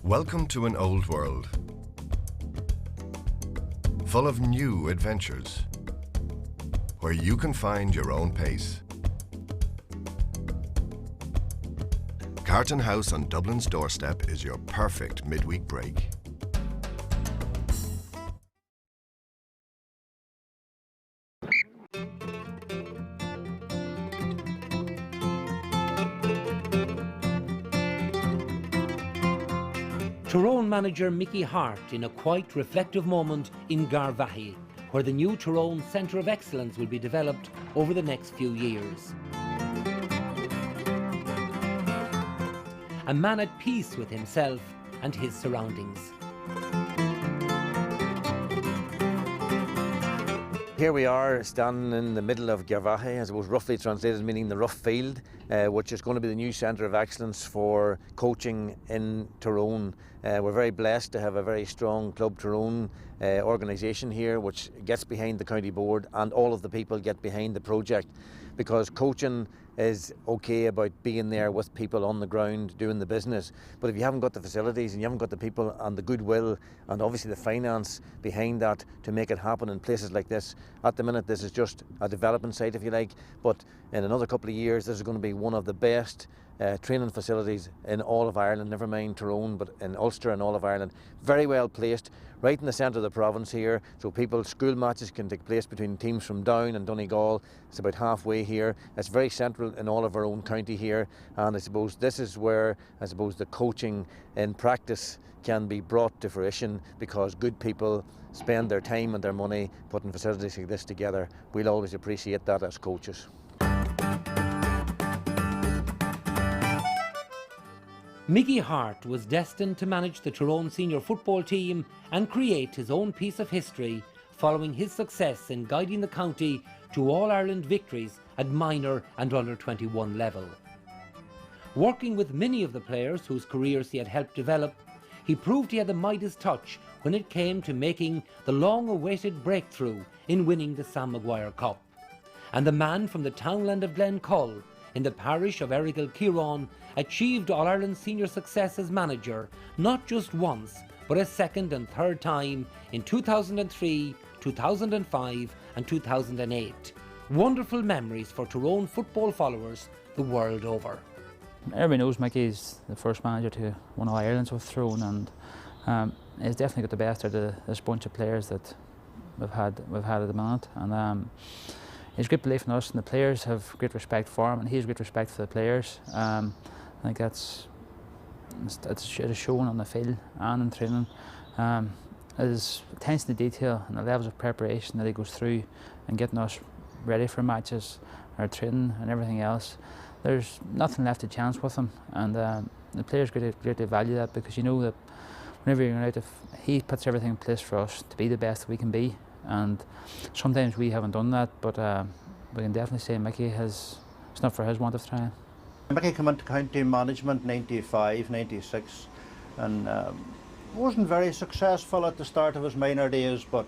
Welcome to an old world, full of new adventures, where you can find your own pace. Carton House on Dublin's doorstep is your perfect midweek break. Tyrone manager Mickey Harte in a quite reflective moment in Garvaghey, where the new Tyrone Centre of Excellence will be developed over the next few years. A man at peace with himself and his surroundings. Here we are standing in the middle of Garvaghey, I suppose roughly translated meaning the rough field, which is going to be the new centre of excellence for coaching in Tyrone. We're very blessed to have a very strong Club Tyrone organisation here, which gets behind the county board, and all of the people get behind the project, because coaching is okay about being there with people on the ground doing the business, but if you haven't got the facilities and you haven't got the people and the goodwill and obviously the finance behind that to make it happen in places like this, at the minute this is just a development site if you like, but in another couple of years this is going to be one of the best training facilities in all of Ireland, never mind Tyrone, but in Ulster and all of Ireland. Very well placed, right in the centre of the province here, so school matches can take place between teams from Down and Donegal. It's about halfway here. It's very central in all of our own county here, and I suppose this is where the coaching in practice can be brought to fruition, because good people spend their time and their money putting facilities like this together. We'll always appreciate that as coaches. Mickey Harte was destined to manage the Tyrone senior football team and create his own piece of history following his success in guiding the county to All-Ireland victories at minor and under-21 level. Working with many of the players whose careers he had helped develop, he proved he had the Midas touch when it came to making the long-awaited breakthrough in winning the Sam Maguire Cup. And the man from the townland of Glencull, in the parish of Errigal-Kieran, achieved All-Ireland senior success as manager, not just once, but a second and third time in 2003, 2005 and 2008. Wonderful memories for Tyrone football followers the world over. Everybody knows Mickey's the first manager to win all Ireland's with Tyrone, and he's definitely got the best out of this bunch of players that we've had at the minute. And he's great belief in us, and the players have great respect for him, and he has great respect for the players. I think it's shown on the field and in training. His attention to detail and the levels of preparation that he goes through and getting us ready for matches, our training and everything else. There's nothing left to chance with him, and the players greatly value that, because you know that whenever you're out, if he puts everything in place for us to be the best we can be, and sometimes we haven't done that, but we can definitely say Mickey it's not for his want of trying. Mickey came into county management 95, 96 and wasn't very successful at the start of his minor days, but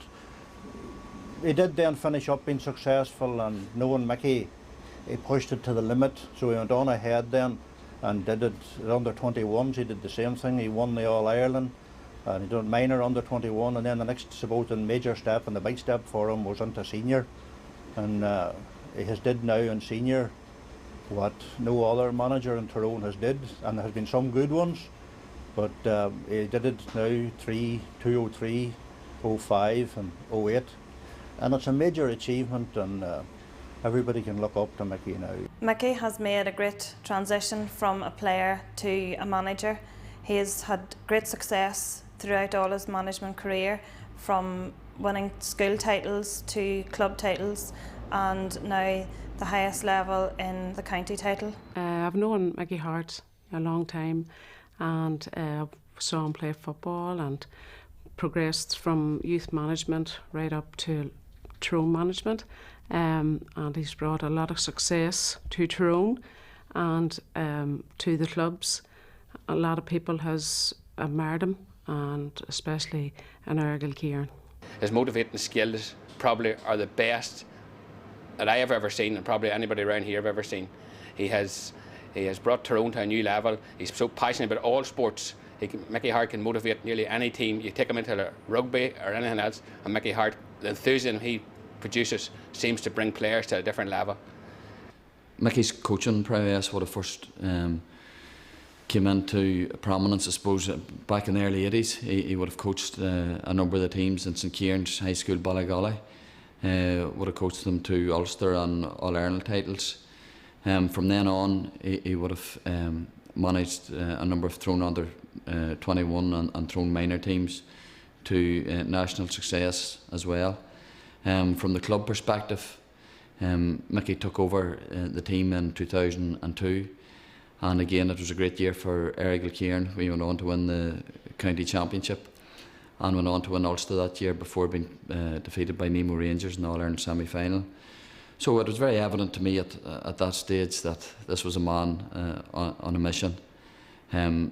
he did then finish up being successful, and knowing Mickey, he pushed it to the limit, so he went on ahead then and did it at under 21s. He did the same thing, he won the All-Ireland. And he done minor under 21, and then the next major step and the big step for him was into senior, and he has did now in senior what no other manager in Tyrone has did, and there has been some good ones, but he did it now 2003, 05 and 08, and it's a major achievement, and everybody can look up to Mickey now. Mickey has made a great transition from a player to a manager. He has had great success throughout all his management career, from winning school titles to club titles, and now the highest level in the county title. I've known Mickey Harte a long time, and saw him play football and progressed from youth management right up to Tyrone management, and he's brought a lot of success to Tyrone and to the clubs. A lot of people has admired him, and especially in Errigal-Kieran. His motivating skills probably are the best that I have ever seen, and probably anybody around here have ever seen. He has brought Tyrone to a new level. He's so passionate about all sports. Mickey Harte can motivate nearly any team. You take him into rugby or anything else, and Mickey Harte, the enthusiasm he produces seems to bring players to a different level. Mickey's coaching prowess would have first came into prominence, I suppose, back in the early 80s. He would have coached a number of the teams in St Kieran's High School, Ballygolly. Would have coached them to Ulster and All-Ireland titles. From then on, he would have managed a number of thrown under 21 and thrown minor teams to national success as well. From the club perspective, Mickey took over the team in 2002, and again it was a great year for Kilkenny. We went on to win the county championship and went on to win Ulster that year before being defeated by Nemo Rangers in the All-Ireland semi-final. So it was very evident to me at that stage that this was a man on a mission.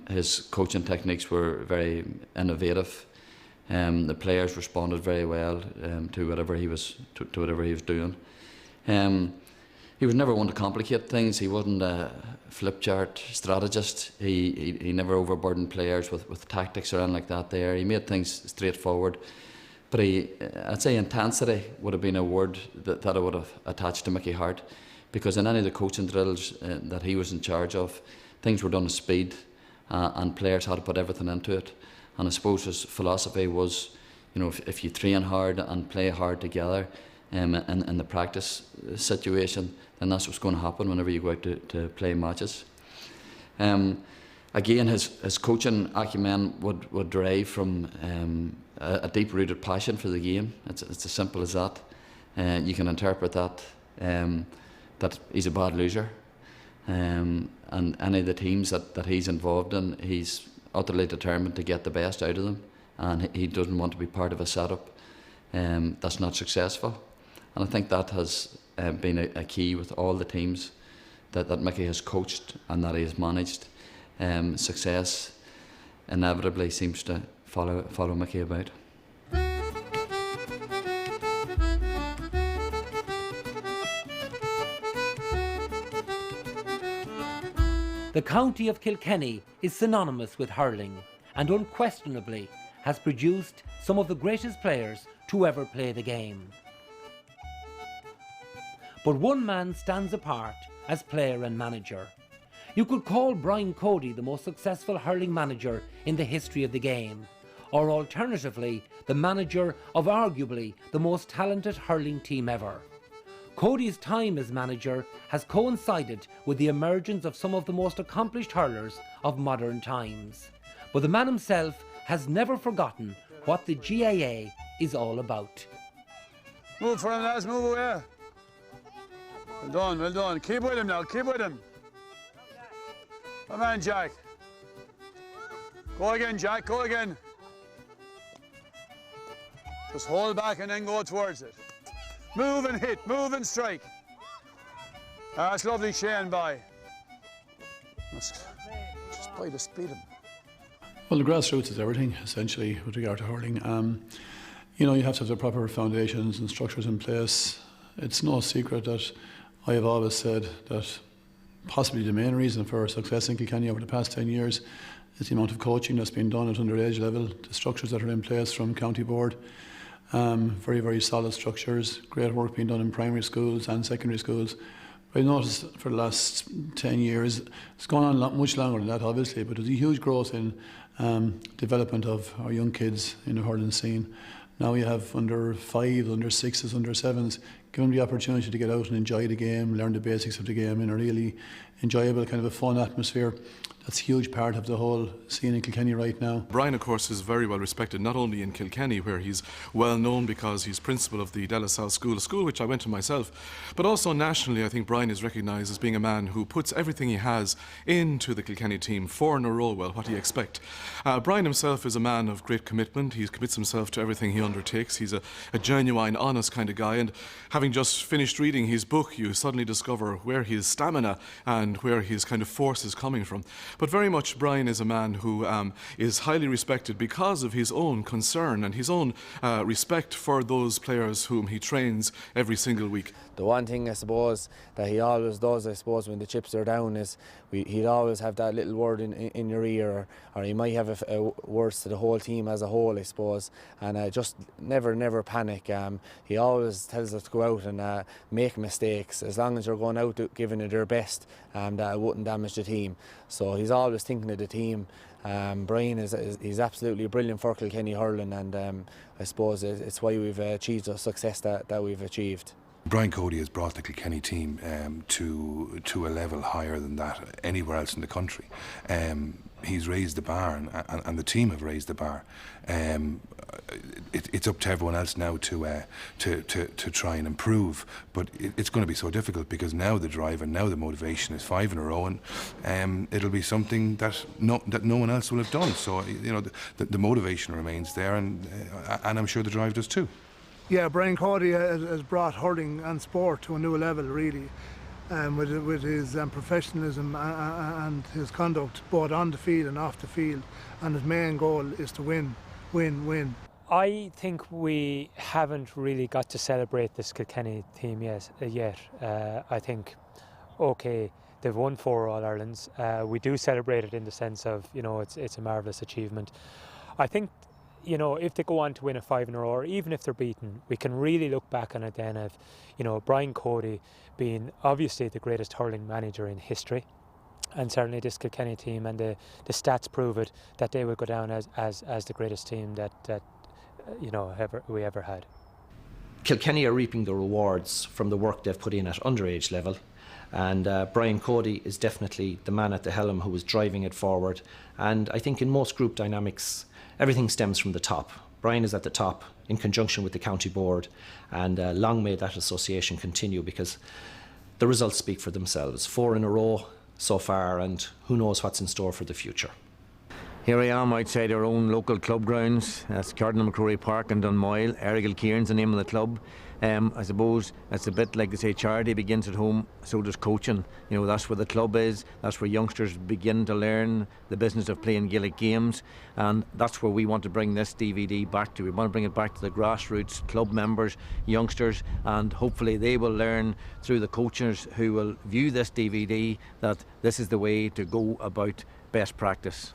His coaching techniques were very innovative. The players responded very well to whatever he was doing. He was never one to complicate things. He wasn't a flip chart strategist. He never overburdened players with tactics or anything like that there. He made things straightforward. But I'd say intensity would have been a word that I would have attached to Mickey Harte, because in any of the coaching drills that he was in charge of, things were done at speed and players had to put everything into it. And I suppose his philosophy was, you know, if you train hard and play hard together in the practice situation, then that's what's going to happen whenever you go out to play matches. Again, his coaching acumen would derive from a deep-rooted passion for the game. It's as simple as that. You can interpret that that he's a bad loser, and any of the teams that he's involved in, he's utterly determined to get the best out of them, and he doesn't want to be part of a setup that's not successful. And I think that has been a key with all the teams that Mickey has coached and that he has managed. Success inevitably seems to follow Mickey about. The county of Kilkenny is synonymous with hurling and unquestionably has produced some of the greatest players to ever play the game. But one man stands apart as player and manager. You could call Brian Cody the most successful hurling manager in the history of the game, or alternatively, the manager of arguably the most talented hurling team ever. Cody's time as manager has coincided with the emergence of some of the most accomplished hurlers of modern times. But the man himself has never forgotten what the GAA is all about. Move for him, lads, move away. Well done, well done. Keep with him now, keep with him. Come on, Jack. Go again, Jack, go again. Just hold back and then go towards it. Move and hit, move and strike. That's lovely, Shane, by. Just by the speed of him. Well, the grassroots is everything, essentially, with regard to hurling. You know, you have to have the proper foundations and structures in place. It's no secret that I have always said that possibly the main reason for our success in Kilkenny over the past 10 years is the amount of coaching that's been done at underage level, the structures that are in place from county board. Very, very solid structures, great work being done in primary schools and secondary schools. But I noticed for the last 10 years, it's gone on much longer than that obviously, but there's a huge growth in development of our young kids in the hurling scene. Now we have under 5s, under 6s, under 7s, give them the opportunity to get out and enjoy the game, learn the basics of the game in a really enjoyable, kind of a fun atmosphere. That's a huge part of the whole scene in Kilkenny right now. Brian, of course, is very well respected, not only in Kilkenny, where he's well known because he's principal of the De La Salle School, a school which I went to myself, but also nationally. I think Brian is recognised as being a man who puts everything he has into the Kilkenny team, 4 in a row. Well, what do you expect? Brian himself is a man of great commitment. He commits himself to everything he undertakes. He's a genuine, honest kind of guy, and having just finished reading his book, you suddenly discover where his stamina and and where his kind of force is coming from. But very much Brian is a man who is highly respected because of his own concern and his own respect for those players whom he trains every single week. The one thing I suppose that he always does, I suppose, when the chips are down is he'd always have that little word in your ear, or he might have words to the whole team as a whole, I suppose, and just never panic. He always tells us to go out and make mistakes, as long as you're going out giving it your best, that it wouldn't damage the team. So he's always thinking of the team. Brian he's absolutely brilliant for Kilkenny hurling, and I suppose it's why we've achieved the success that we've achieved. Brian Cody has brought the Kilkenny team to a level higher than that anywhere else in the country. He's raised the bar, and the team have raised the bar. It's up to everyone else now to try and improve, but it's going to be so difficult because now the drive and now the motivation is 5 in a row, and it'll be something that no one else will have done. So you know the motivation remains there, and I'm sure the drive does too. Yeah, Brian Cody has brought hurling and sport to a new level, really, with his professionalism and his conduct, both on the field and off the field. And his main goal is to win. I think we haven't really got to celebrate this Kilkenny team yet. I think, okay, they've won 4 All-Irelands. We do celebrate it in the sense of, you know, it's a marvellous achievement. I think, you know, if they go on to win a 5 in a row, or even if they're beaten, we can really look back on it then of, you know, Brian Cody being obviously the greatest hurling manager in history, and certainly this Kilkenny team, and the stats prove it, that they will go down as the greatest team that you know we ever had. Kilkenny are reaping the rewards from the work they've put in at underage level, and Brian Cody is definitely the man at the helm who is driving it forward. And I think in most group dynamics, everything stems from the top. Brian is at the top in conjunction with the county board, and long may that association continue, because the results speak for themselves. 4 in a row so far, and who knows what's in store for the future. Here I am outside our own local club grounds. That's Cardinal McCrory Park in Dunmoyle. Errigal Kieran's the name of the club. I suppose it's a bit like they say, charity begins at home, so does coaching. You know, that's where the club is, that's where youngsters begin to learn the business of playing Gaelic games, and that's where we want to bring this DVD back to. We want to bring it back to the grassroots club members, youngsters, and hopefully they will learn through the coaches who will view this DVD that this is the way to go about best practice.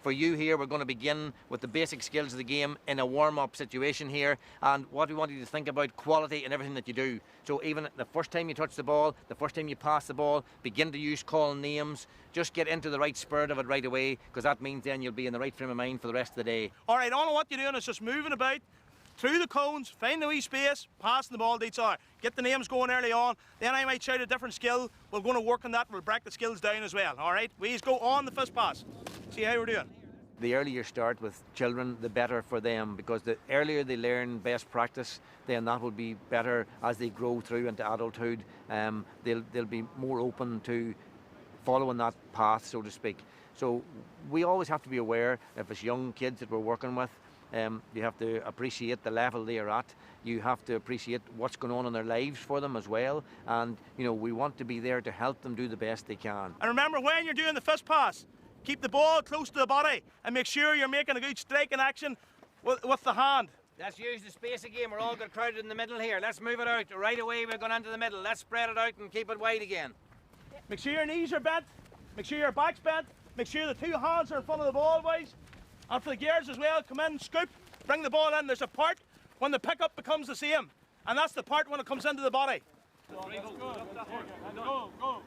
For you here, we're going to begin with the basic skills of the game in a warm-up situation here, and what we want you to think about, quality in everything that you do. So even the first time you touch the ball, the first time you pass the ball, begin to use calling names. Just get into the right spirit of it right away, because that means then you'll be in the right frame of mind for the rest of the day. All right, all of what you're doing is just moving about through the cones, find the wee space, passing the ball to each other. Get the names going early on, then I might shout a different skill. We're going to work on that, we'll break the skills down as well, all right? We just go on the first pass. See how we're doing. The earlier you start with children, the better for them, because the earlier they learn best practice, then that will be better as they grow through into adulthood. They'll be more open to following that path, so to speak. So we always have to be aware, if it's young kids that we're working with, you have to appreciate the level they are at. You have to appreciate what's going on in their lives for them as well. And, you know, we want to be there to help them do the best they can. And remember, when you're doing the first pass, keep the ball close to the body and make sure you're making a good striking action with the hand. Let's use the space again. We're all got crowded in the middle here. Let's move it out. Right away, we're going into the middle. Let's spread it out and keep it wide again. Make sure your knees are bent. Make sure your back's bent. Make sure the 2 hands are in front of the ball, boys. And for the gears as well, come in, scoop, bring the ball in. There's a part when the pickup becomes the same, and that's the part when it comes into the body. Go, go, go.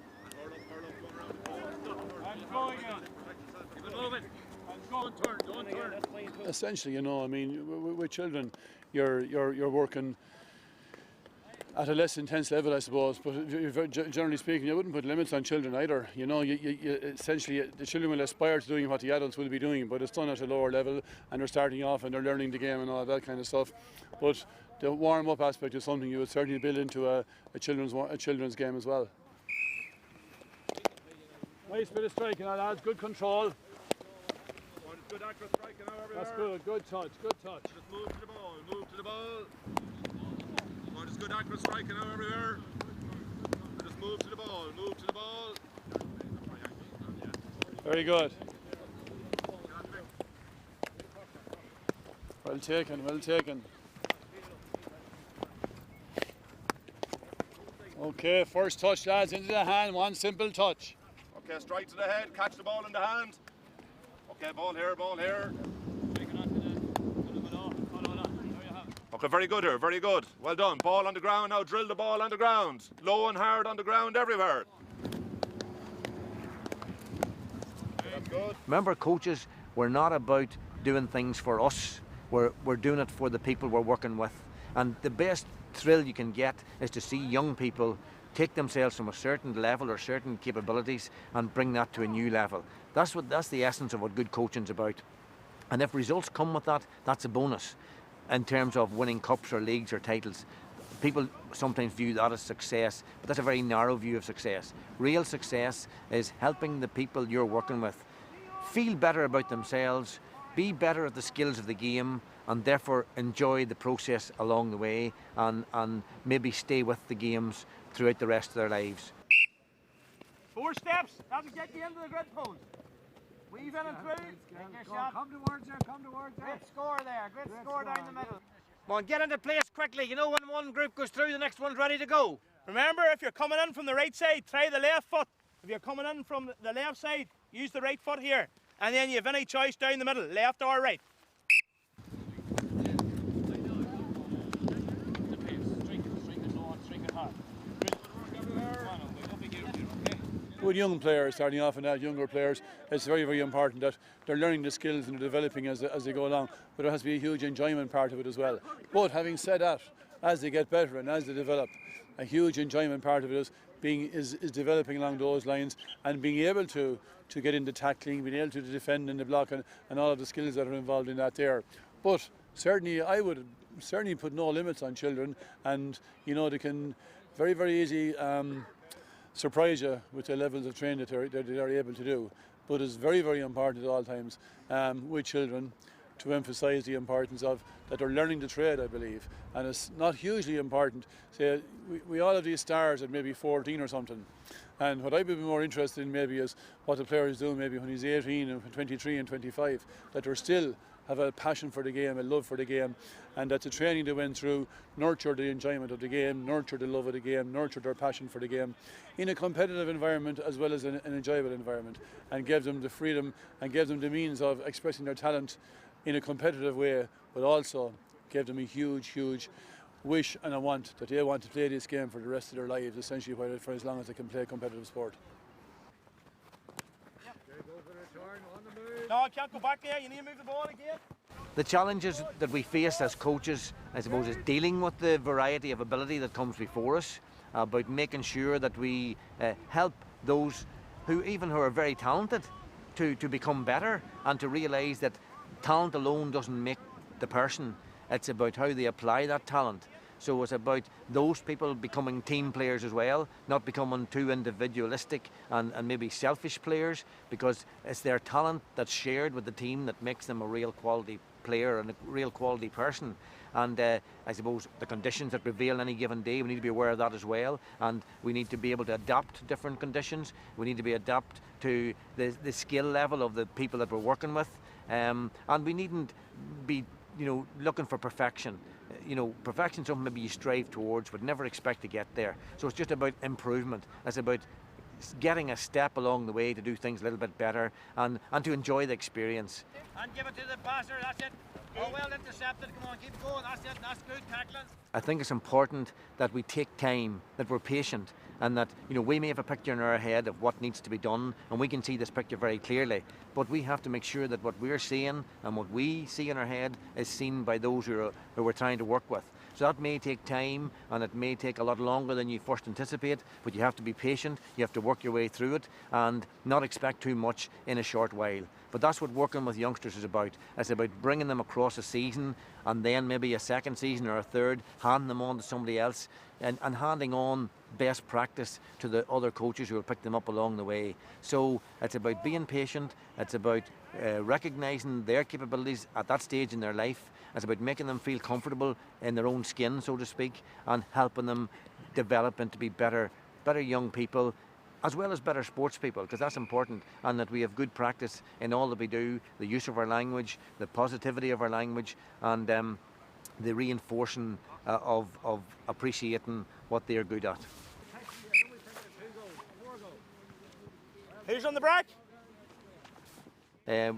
Go again. Don't turn. Essentially, you know, I mean, with children, you're working at a less intense level, I suppose. But generally speaking, you wouldn't put limits on children either. You know, you essentially the children will aspire to doing what the adults will be doing, but it's done at a lower level, and they're starting off and they're learning the game and all that kind of stuff. But the warm-up aspect is something you would certainly build into a children's game as well. Nice bit of striking, lads. Good control. Good accurate striking now everywhere. That's good. Good touch. Good touch. Just move to the ball. Move to the ball. Oh, just good accurate striking now everywhere. Just move to the ball. Move to the ball. Very good. Well taken. Well taken. Okay, first touch, lads, into the hand. One simple touch. Okay, straight to the head. Catch the ball in the hand. Okay, ball here, ball here. Okay, very good here, very good. Well done. Ball on the ground now. Drill the ball on the ground. Low and hard on the ground everywhere. That's good. Remember, coaches, we're not about doing things for us. We're doing it for the people we're working with. And the best thrill you can get is to see young people take themselves from a certain level or certain capabilities and bring that to a new level. That's the essence of what good coaching's about. And if results come with that, that's a bonus in terms of winning cups or leagues or titles. People sometimes view that as success, but that's a very narrow view of success. Real success is helping the people you're working with feel better about themselves, be better at the skills of the game, and therefore enjoy the process along the way and maybe stay with the games throughout the rest of their lives. 4 steps, that'll get you into the grid post. Weave in and through, take your shot. Come towards there, come towards there. Great score there, great score down the middle. Come on, get into place quickly. You know, when one group goes through, the next one's ready to go. Remember, if you're coming in from the right side, try the left foot. If you're coming in from the left side, use the right foot here. And then you have any choice down the middle, left or right. With young players, starting off and that, younger players, it's very, very important that they're learning the skills and they're developing as they go along. But there has to be a huge enjoyment part of it as well. But having said that, as they get better and as they develop, a huge enjoyment part of it is developing along those lines and being able to get into tackling, being able to defend in the block and all of the skills that are involved in that there. But certainly I would certainly put no limits on children, and you know, they can very, very easy surprise you with the levels of training that they're able to do. But it's very, very important at all times with children to emphasise the importance of that they're learning the trade, I believe. And it's not hugely important. Say, we all have these stars at maybe 14 or something. And what I'd be more interested in maybe is what the player is doing maybe when he's 18 and 23 and 25, that they're still have a passion for the game, a love for the game, and that the training they went through nurtured the enjoyment of the game, nurtured the love of the game, nurtured their passion for the game in a competitive environment as well as an enjoyable environment, and gave them the freedom and gave them the means of expressing their talent in a competitive way, but also gave them a huge, huge wish and a want that they want to play this game for the rest of their lives, essentially for as long as they can play competitive sport. No, I can't go back there. You need to move the ball again. The challenges that we face as coaches, I suppose, is dealing with the variety of ability that comes before us, about making sure that we help those who are very talented to become better and to realise that talent alone doesn't make the person. It's about how they apply that talent. So it's about those people becoming team players as well, not becoming too individualistic and maybe selfish players, because it's their talent that's shared with the team that makes them a real quality player and a real quality person. And I suppose the conditions that prevail on any given day, we need to be aware of that as well, and we need to be able to adapt to different conditions. We need to be adapt to the skill level of the people that we're working with, and we needn't be looking for perfection. Perfection is something maybe you strive towards but never expect to get there. So it's just about improvement. It's about getting a step along the way to do things a little bit better and to enjoy the experience. And give it to the passer, that's it. Oh, well intercepted, come on, keep going, that's it, that's good tackling. I think it's important that we take time, that we're patient, and that we may have a picture in our head of what needs to be done, and we can see this picture very clearly, but we have to make sure that what we're seeing and what we see in our head is seen by those who we're trying to work with. So that may take time, and it may take a lot longer than you first anticipate, but you have to be patient, you have to work your way through it and not expect too much in a short while. But that's what working with youngsters is about. It's about bringing them across a season and then maybe a second season or a third, handing them on to somebody else and handing on best practice to the other coaches who will pick them up along the way. So it's about being patient, it's about recognising their capabilities at that stage in their life. It's about making them feel comfortable in their own skin, so to speak, and helping them develop into be better young people, as well as better sports people, because that's important, and that we have good practice in all that we do, the use of our language, the positivity of our language, and the reinforcing of appreciating what they're good at. Who's on the break?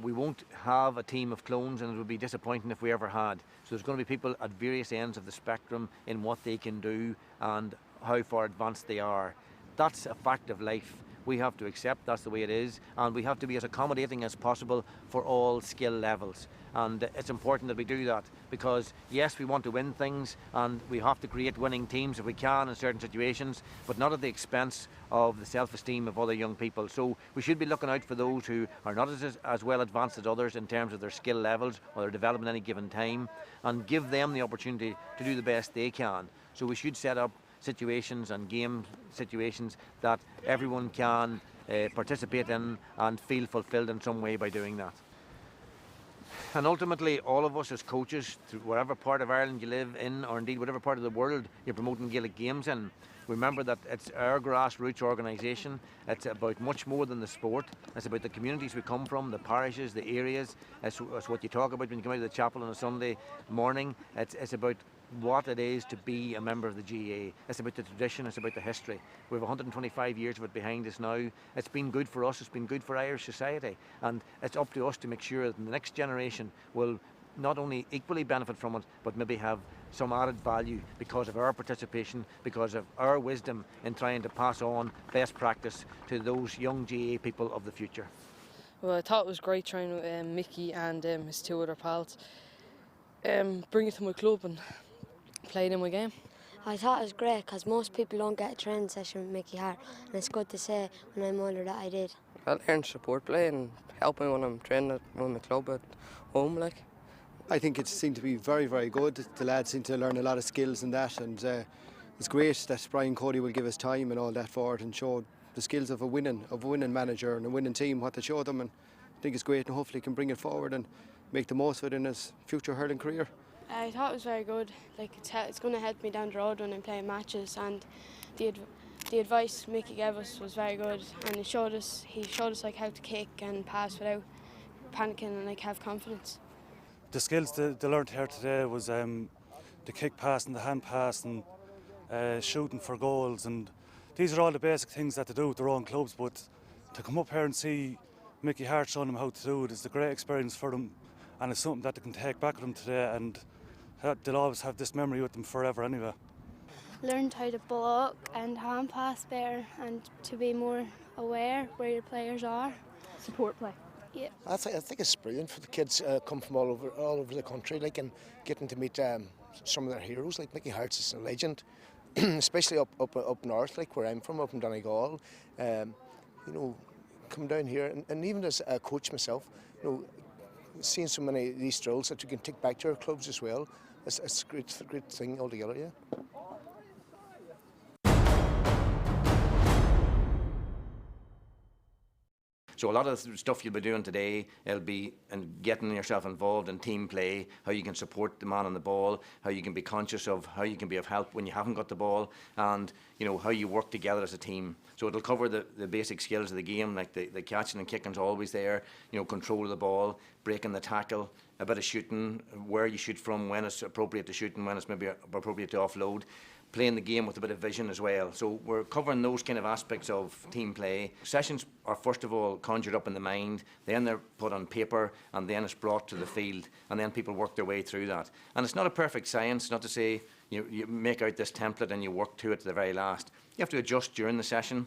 We won't have a team of clones, and it would be disappointing if we ever had. So there's going to be people at various ends of the spectrum in what they can do and how far advanced they are. That's a fact of life. We have to accept that's the way it is, and we have to be as accommodating as possible for all skill levels. And it's important that we do that, because yes, we want to win things, and we have to create winning teams if we can in certain situations, but not at the expense of the self-esteem of other young people. So we should be looking out for those who are not as well advanced as others in terms of their skill levels or their development at any given time, and give them the opportunity to do the best they can. So we should set up situations and game situations that everyone can participate in and feel fulfilled in some way by doing that. And ultimately, all of us as coaches, through whatever part of Ireland you live in, or indeed whatever part of the world you're promoting Gaelic games in, remember that it's our grassroots organisation. It's about much more than the sport. It's about the communities we come from, the parishes, the areas. It's what you talk about when you come out of the chapel on a Sunday morning. It's about what it is to be a member of the GAA. It's about the tradition, it's about the history. We have 125 years of it behind us now. It's been good for us, it's been good for Irish society, and it's up to us to make sure that the next generation will not only equally benefit from it, but maybe have some added value because of our participation, because of our wisdom in trying to pass on best practice to those young GAA people of the future. Well, I thought it was great training with Mickey and his two other pals. Bring it to my club and played in my game. I thought it was great because most people don't get a training session with Mickey Harte, and it's good to say when I'm older that I did. I learned support play and help me when I'm training with my club at home. Like, I think it seemed to be very, very good. The lads seem to learn a lot of skills in that, and it's great that Brian Cody will give us time and all that for it and show the skills of a winning manager and a winning team, what they show them, and I think it's great, and hopefully he can bring it forward and make the most of it in his future hurling career. I thought it was very good. Like it's going to help me down the road when I'm playing matches, and the advice Mickey gave us was very good, and he showed us like how to kick and pass without panicking and like have confidence. The skills they learned here today was the kick pass and the hand pass and shooting for goals, and these are all the basic things that they do with their own clubs, but to come up here and see Mickey Harte showing them how to do it is a great experience for them, and it's something that they can take back with them today, and they'll always have this memory with them forever anyway. Learned how to block and hand pass better, and to be more aware where your players are. Support play. Yeah. I think it's brilliant for the kids come from all over the country, like, and getting to meet some of their heroes. Like Mickey Harte is a legend, especially up north, like where I'm from, up in Donegal. You know, come down here, and even as a coach myself, you know, seeing so many of these drills that you can take back to your clubs as well, it's a great thing altogether, yeah. So a lot of the stuff you'll be doing today, it'll be in getting yourself involved in team play, how you can support the man on the ball, how you can be conscious of how you can be of help when you haven't got the ball, and you know how you work together as a team. So it'll cover the basic skills of the game, like the catching and kicking is always there, you know, control of the ball, breaking the tackle, a bit of shooting, where you shoot from, when it's appropriate to shoot and when it's maybe appropriate to offload. Playing the game with a bit of vision as well. So we're covering those kind of aspects of team play. Sessions are first of all conjured up in the mind, then they're put on paper, and then it's brought to the field, and then people work their way through that. And it's not a perfect science, not to say you make out this template and you work to it to the very last. You have to adjust during the session.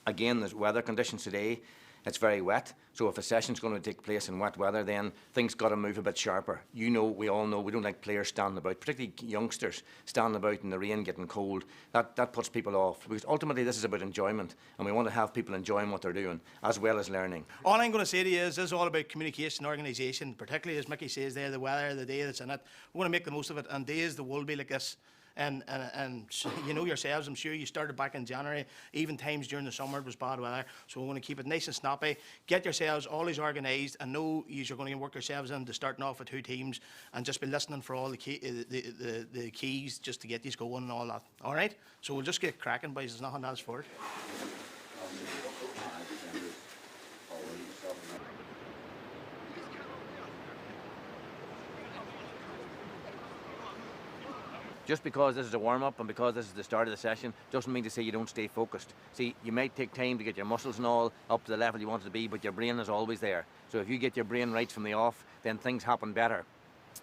Again, there's weather conditions today. It's very wet, so if a session's going to take place in wet weather, then things got to move a bit sharper. You know, we all know we don't like players standing about, particularly youngsters standing about in the rain getting cold. That puts people off, because ultimately this is about enjoyment, and we want to have people enjoying what they're doing as well as learning. All I'm going to say to you is this is all about communication, organisation, particularly as Mickey says there, the weather, the day that's in it. We want to make the most of it, and days there will be like this. and you know yourselves, I'm sure you started back in January, even times during the summer it was bad weather, so we're going to keep it nice and snappy, get yourselves always organised, and know you're going to work yourselves into starting off with 2 teams, and just be listening for all the keys just to get these going and all that. All right, so we'll just get cracking, boys. There's nothing else for it. Just because this is a warm-up and because this is the start of the session doesn't mean to say you don't stay focused. See, you might take time to get your muscles and all up to the level you want it to be, but your brain is always there. So if you get your brain right from the off, then things happen better.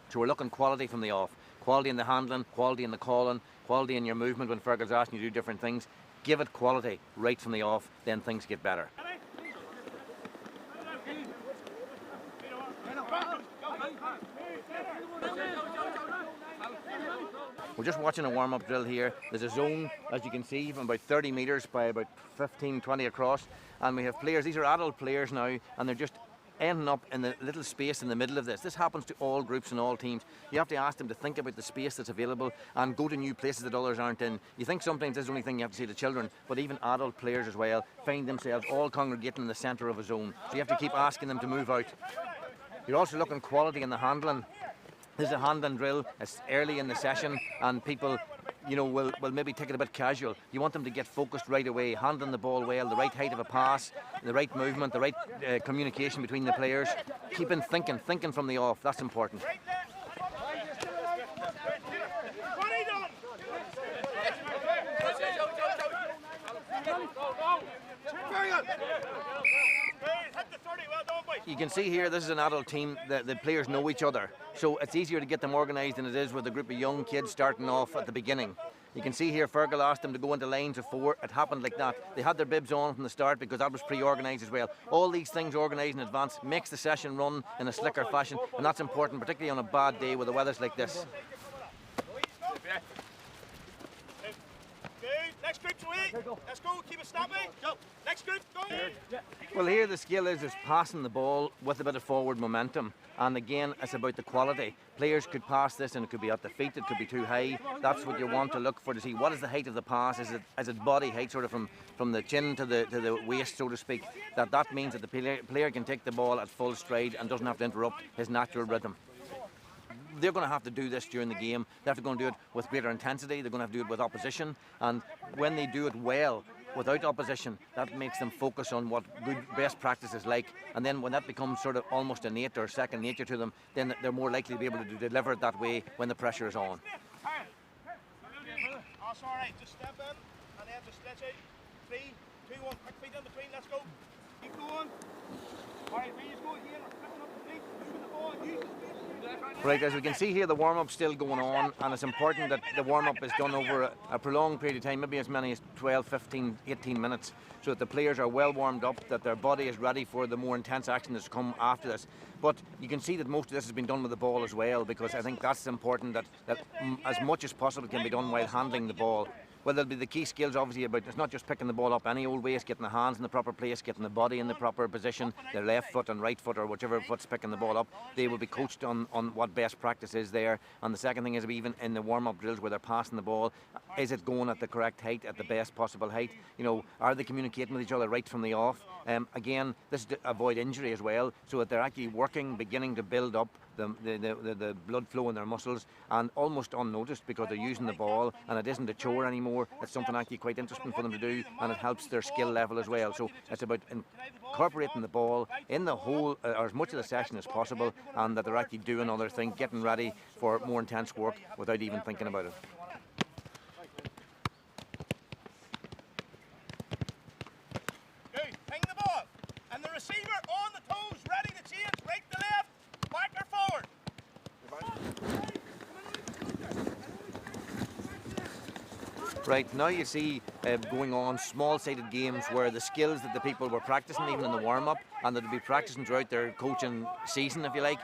So we're looking quality from the off. Quality in the handling, quality in the calling, quality in your movement when Fergal's asking you to do different things. Give it quality right from the off, then things get better. We're just watching a warm-up drill here. There's a zone, as you can see, from about 30 metres by about 15, 20 across. And we have players, these are adult players now, and they're just ending up in the little space in the middle of this. This happens to all groups and all teams. You have to ask them to think about the space that's available and go to new places that others aren't in. You think sometimes this is the only thing you have to say to children, but even adult players as well find themselves all congregating in the centre of a zone. So you have to keep asking them to move out. You're also looking quality in the handling. This is a handling drill. It's early in the session and people, you know, will maybe take it a bit casual. You want them to get focused right away, handling the ball well, the right height of a pass, the right movement, the right communication between the players. Keeping thinking from the off. That's important. You can see here, this is an adult team. The players know each other, so it's easier to get them organised than it is with a group of young kids starting off at the beginning. You can see here, Fergal asked them to go into lines of 4. It happened like that. They had their bibs on from the start because that was pre-organised as well. All these things organised in advance makes the session run in a slicker fashion, and that's important, particularly on a bad day where the weather's like this. Next group's away. Let's go. Keep it snappy. Go. Next group. Go. Well, here the skill is passing the ball with a bit of forward momentum. And again, it's about the quality. Players could pass this and it could be at the feet, it could be too high. That's what you want to look for, to see what is the height of the pass. Is it body height, sort of from the chin to the waist, so to speak. That means that the player can take the ball at full stride and doesn't have to interrupt his natural rhythm. They're going to have to do this during the game. They're going to do it with greater intensity. They're going to have to do it with opposition. And when they do it well, without opposition, that makes them focus on what good best practice is like. And then when that becomes sort of almost innate or second nature to them, then they're more likely to be able to deliver it that way when the pressure is on. That's all right. Just step in and then just stretch out. 3, 2, 1. Quick feet in between. Let's go. Keep going. All right, we just go here. We're picking up the feet. Moving the ball. Use the space. Right, as we can see here, the warm-up's still going on, and it's important that the warm-up is done over a prolonged period of time, maybe as many as 12, 15, 18 minutes, so that the players are well warmed up, that their body is ready for the more intense action that's come after this. But you can see that most of this has been done with the ball as well, because I think that's important, that as much as possible can be done while handling the ball. Well, there'll be the key skills, obviously, about it's not just picking the ball up any old way, it's getting the hands in the proper place, getting the body in the proper position, their left foot and right foot, or whichever foot's picking the ball up. They will be coached on what best practice is there. And the second thing is, even in the warm-up drills where they're passing the ball, is it going at the correct height, at the best possible height? You know, are they communicating with each other right from the off? Again, this is to avoid injury as well, so that they're actually working, beginning to build up the blood flow in their muscles, and almost unnoticed because they're using the ball and it isn't a chore anymore. It's something actually quite interesting for them to do, and it helps their skill level as well. So it's about incorporating the ball in the whole, or as much of the session as possible, and that they're actually doing other things, getting ready for more intense work without even thinking about it. Good. Ping the ball. And the receiver on the toes, ready to change, right to left, back or forward. Right, now you see going on small-sided games where the skills that the people were practicing even in the warm-up, and that will be practicing throughout their coaching season, if you like,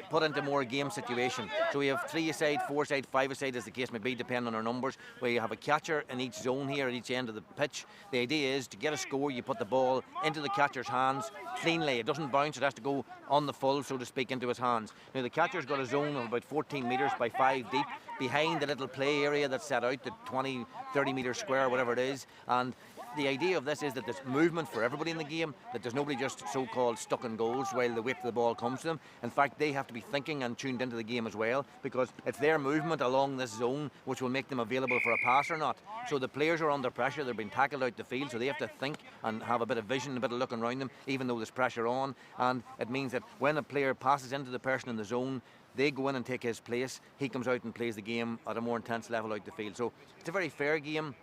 put into more game situation. So we have 3-a-side, 4-a-side, 5-a-side as the case may be, depending on our numbers, where you have a catcher in each zone here at each end of the pitch. The idea is to get a score, you put the ball into the catcher's hands cleanly. It doesn't bounce, it has to go on the full, so to speak, into his hands. Now the catcher's got a zone of about 14 metres by 5 deep behind the little play area that's set out, the 20, 30 metre square, whatever it is, and the idea of this is that there's movement for everybody in the game, that there's nobody just so-called stuck in goals while the weight of the ball comes to them. In fact, they have to be thinking and tuned into the game as well, because it's their movement along this zone which will make them available for a pass or not. So the players are under pressure, they're being tackled out the field, so they have to think and have a bit of vision, a bit of looking around them, even though there's pressure on. And it means that when a player passes into the person in the zone, they go in and take his place, he comes out and plays the game at a more intense level out the field. So it's a very fair game.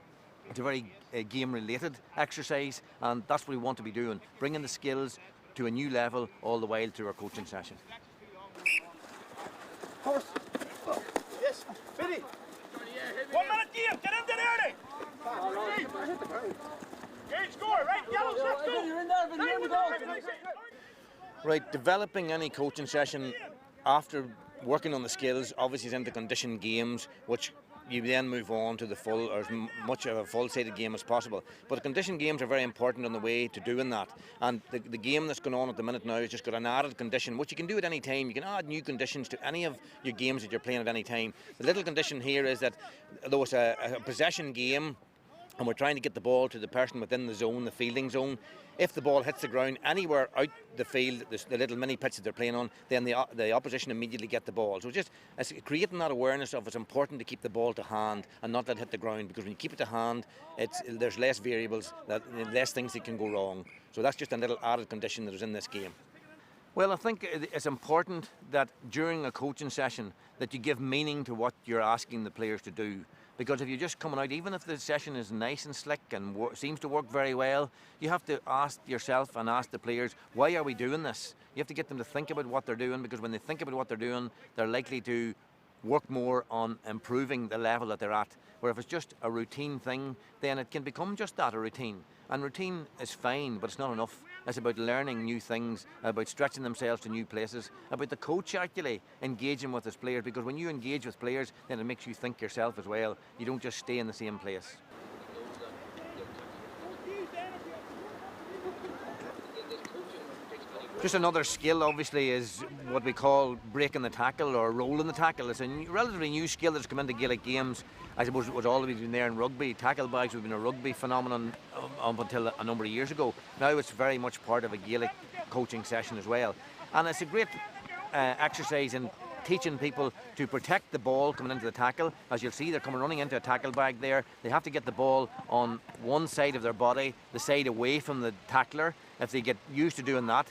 It's a very game-related exercise, and that's what we want to be doing, bringing the skills to a new level all the while through our coaching session. Horse. Yes, Biddy. 1 minute game, get in there early. Good score, right, yellow, let's go. You're in there, but you're in the goal. Right, developing any coaching session after working on the skills obviously is into conditioned games, which you then move on to the full, or as much of a full-sided game as possible. But conditioned games are very important on the way to doing that. And the game that's going on at the minute now has just got an added condition, which you can do at any time. You can add new conditions to any of your games that you're playing at any time. The little condition here is that though it's a possession game, and we're trying to get the ball to the person within the zone, the fielding zone, if the ball hits the ground anywhere out the field, the little mini pitch that they're playing on, then the opposition immediately get the ball. So just it's creating that awareness of it's important to keep the ball to hand and not let it hit the ground, because when you keep it to hand, there's less variables, less things that can go wrong. So that's just a little added condition that is in this game. Well, I think it's important that during a coaching session that you give meaning to what you're asking the players to do. Because if you're just coming out, even if the session is nice and slick and seems to work very well, you have to ask yourself and ask the players, why are we doing this? You have to get them to think about what they're doing, because when they think about what they're doing, they're likely to work more on improving the level that they're at. Where if it's just a routine thing, then it can become just that, a routine. And routine is fine, but it's not enough. It's about learning new things, about stretching themselves to new places, about the coach actually engaging with his players, because when you engage with players, then it makes you think yourself as well. You don't just stay in the same place. Just another skill, obviously, is what we call breaking the tackle or rolling the tackle. It's a relatively new skill that's come into Gaelic games. I suppose it was always been there in rugby. Tackle bags have been a rugby phenomenon up until a number of years ago. Now it's very much part of a Gaelic coaching session as well. And it's a great exercise in teaching people to protect the ball coming into the tackle. As you'll see, they're coming running into a tackle bag there. They have to get the ball on one side of their body, the side away from the tackler. If they get used to doing that,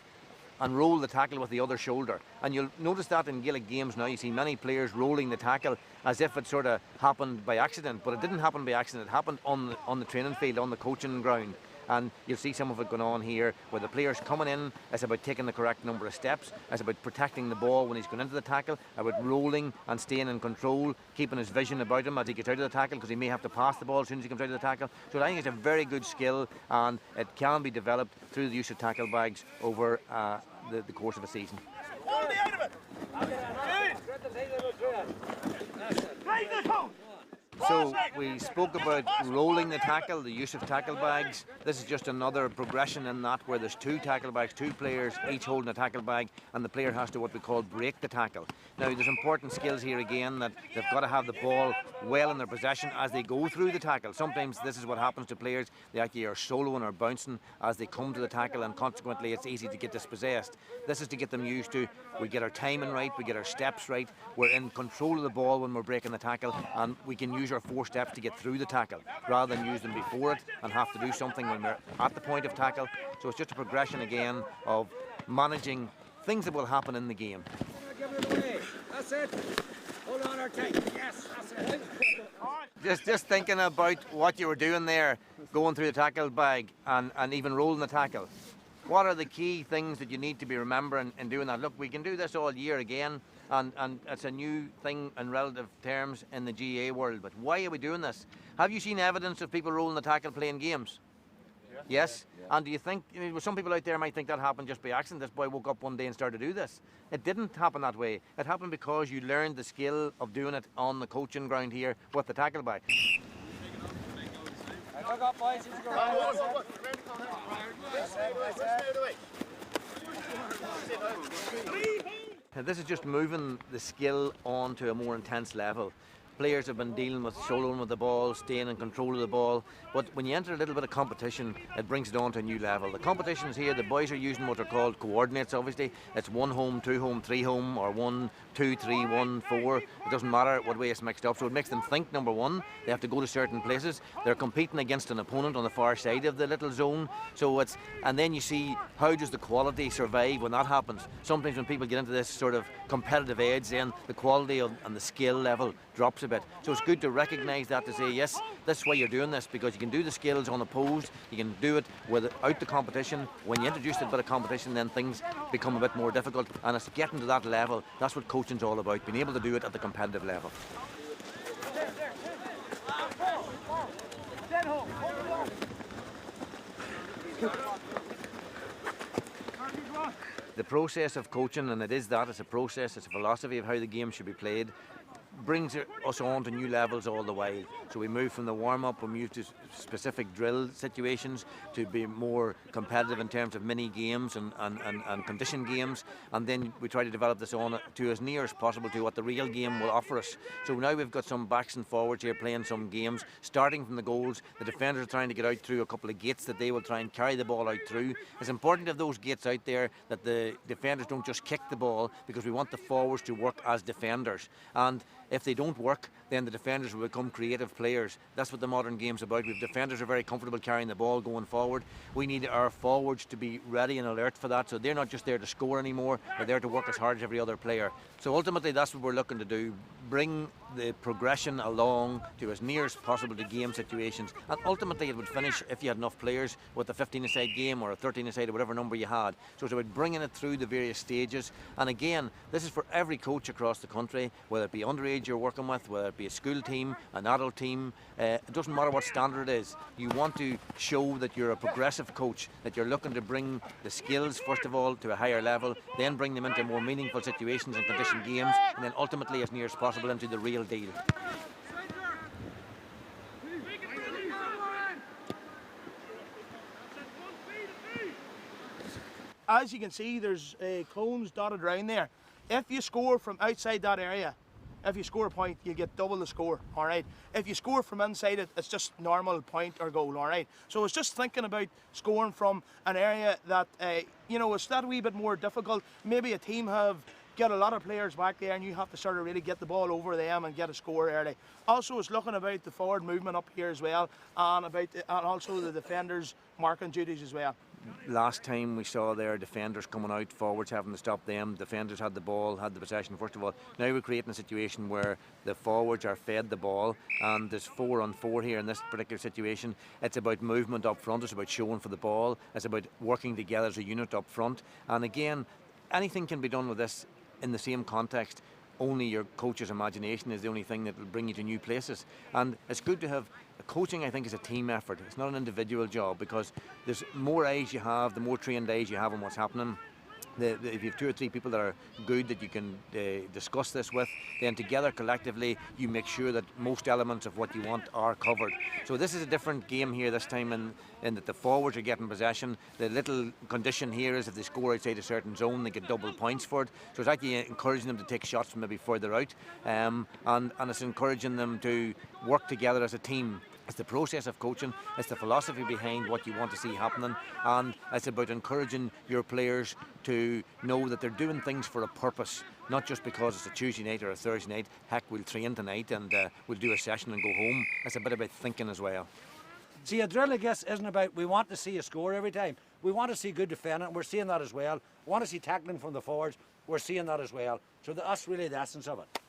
and roll the tackle with the other shoulder. And you'll notice that in Gaelic games now, you see many players rolling the tackle as if it sort of happened by accident, but it didn't happen by accident. It happened on the training field, on the coaching ground. And you'll see some of it going on here, where the player's coming in, it's about taking the correct number of steps, it's about protecting the ball when he's going into the tackle, about rolling and staying in control, keeping his vision about him as he gets out of the tackle, because he may have to pass the ball as soon as he comes out of the tackle. So I think it's a very good skill, and it can be developed through the use of tackle bags over the course of a season. So we spoke about rolling the tackle, the use of tackle bags. This is just another progression in that, where there's two tackle bags, two players each holding a tackle bag, and the player has to what we call break the tackle. Now there's important skills here again, that they've got to have the ball well in their possession as they go through the tackle. Sometimes this is what happens to players, they actually are soloing or bouncing as they come to the tackle, and consequently it's easy to get dispossessed. This is to get them used to, we get our timing right, we get our steps right, we're in control of the ball when we're breaking the tackle, and we can use our 4 steps to get through the tackle rather than use them before it and have to do something when we're at the point of tackle. So it's just a progression again of managing things that will happen in the game. Give it away. That's it. Hold on our tank. Yes, that's it. Just thinking about what you were doing there, going through the tackle bag and even rolling the tackle. What are the key things that you need to be remembering in doing that? Look, we can do this all year again, and it's a new thing in relative terms in the GAA world, but why are we doing this? Have you seen evidence of people rolling the tackle playing games? Yeah. Yes. And do you think, some people out there might think that happened just by accident, this boy woke up one day and started to do this. It didn't happen that way. It happened because you learned the skill of doing it on the coaching ground here with the tackle bag. This is just moving the skill on to a more intense level. Players have been dealing with shouldering with the ball, staying in control of the ball, but when you enter a little bit of competition, it brings it on to a new level. The competitions here, the boys are using what are called coordinates, obviously. It's 1 home, 2 home, 3 home, or 1, 2, 3, 1, 4. It doesn't matter what way it's mixed up, so it makes them think, number one. They have to go to certain places. They're competing against an opponent on the far side of the little zone, and then you see how does the quality survive when that happens. Sometimes when people get into this sort of competitive edge, then the quality and the skill level drops a bit. So it's good to recognise that, to say, yes, this is why you're doing this, because you can do the skills unopposed, you can do it without the competition. When you introduce a bit of competition, then things become a bit more difficult, and it's getting to that level. That's what coaching's all about, being able to do it at the competitive level. The process of coaching, and it is that, it's a process, it's a philosophy of how the game should be played, brings us on to new levels all the while. So we move from the warm-up, we move to specific drill situations, to be more competitive in terms of mini games and condition games, and then we try to develop this on to as near as possible to what the real game will offer us. So now we've got some backs and forwards here playing some games, starting from the goals. The defenders are trying to get out through a couple of gates that they will try and carry the ball out through. It's important to have those gates out there that the defenders don't just kick the ball, because we want the forwards to work as defenders. And if they don't work, then the defenders will become creative players. That's what the modern game's about. We've defenders are very comfortable carrying the ball going forward. We need our forwards to be ready and alert for that, so they're not just there to score anymore, they're there to work as hard as every other player. So ultimately that's what we're looking to do, bring the progression along to as near as possible to game situations, and ultimately it would finish, if you had enough players, with a 15-a-side game or a 13-a-side or whatever number you had. So it's about bringing it through the various stages, and again, this is for every coach across the country, whether it be underage you're working with, whether it be a school team, an adult team, it doesn't matter what standard it is. You want to show that you're a progressive coach, that you're looking to bring the skills first of all to a higher level, then bring them into more meaningful situations and condition games, and then ultimately as near as possible into the real deal. As you can see, there's cones dotted around there. If you score from outside that area, if you score a point, you get double the score, all right? If you score from inside it, it's just normal point or goal, all right? So it's just thinking about scoring from an area that, it's that wee bit more difficult. Maybe a team get a lot of players back there and you have to sort of really get the ball over them and get a score early. Also, it's looking about the forward movement up here as well, and also the defenders' marking duties as well. Last time we saw their defenders coming out, forwards having to stop them. Defenders had the ball, had the possession first of all. Now we're creating a situation where the forwards are fed the ball, and there's 4-on-4 here in this particular situation. It's about movement up front, it's about showing for the ball, it's about working together as a unit up front. And again, anything can be done with this in the same context. Only your coach's imagination is the only thing that will bring you to new places. And it's good to have coaching. I think is a team effort. It's not an individual job, because there's more eyes you have, the more trained eyes you have on what's happening. If you have 2 or 3 people that are good that you can discuss this with, then together collectively you make sure that most elements of what you want are covered. So this is a different game here this time in that the forwards are getting possession. The little condition here is if they score outside a certain zone, they get double points for it. So it's actually encouraging them to take shots from maybe further out, and it's encouraging them to work together as a team. It's the process of coaching, it's the philosophy behind what you want to see happening, and it's about encouraging your players to know that they're doing things for a purpose, not just because it's a Tuesday night or a Thursday night. Heck, we'll train tonight and we'll do a session and go home. It's a bit about thinking as well. See, a drill, I guess, isn't about we want to see a score every time. We want to see good defending, we're seeing that as well. We want to see tackling from the forwards, we're seeing that as well. So that's really the essence of it.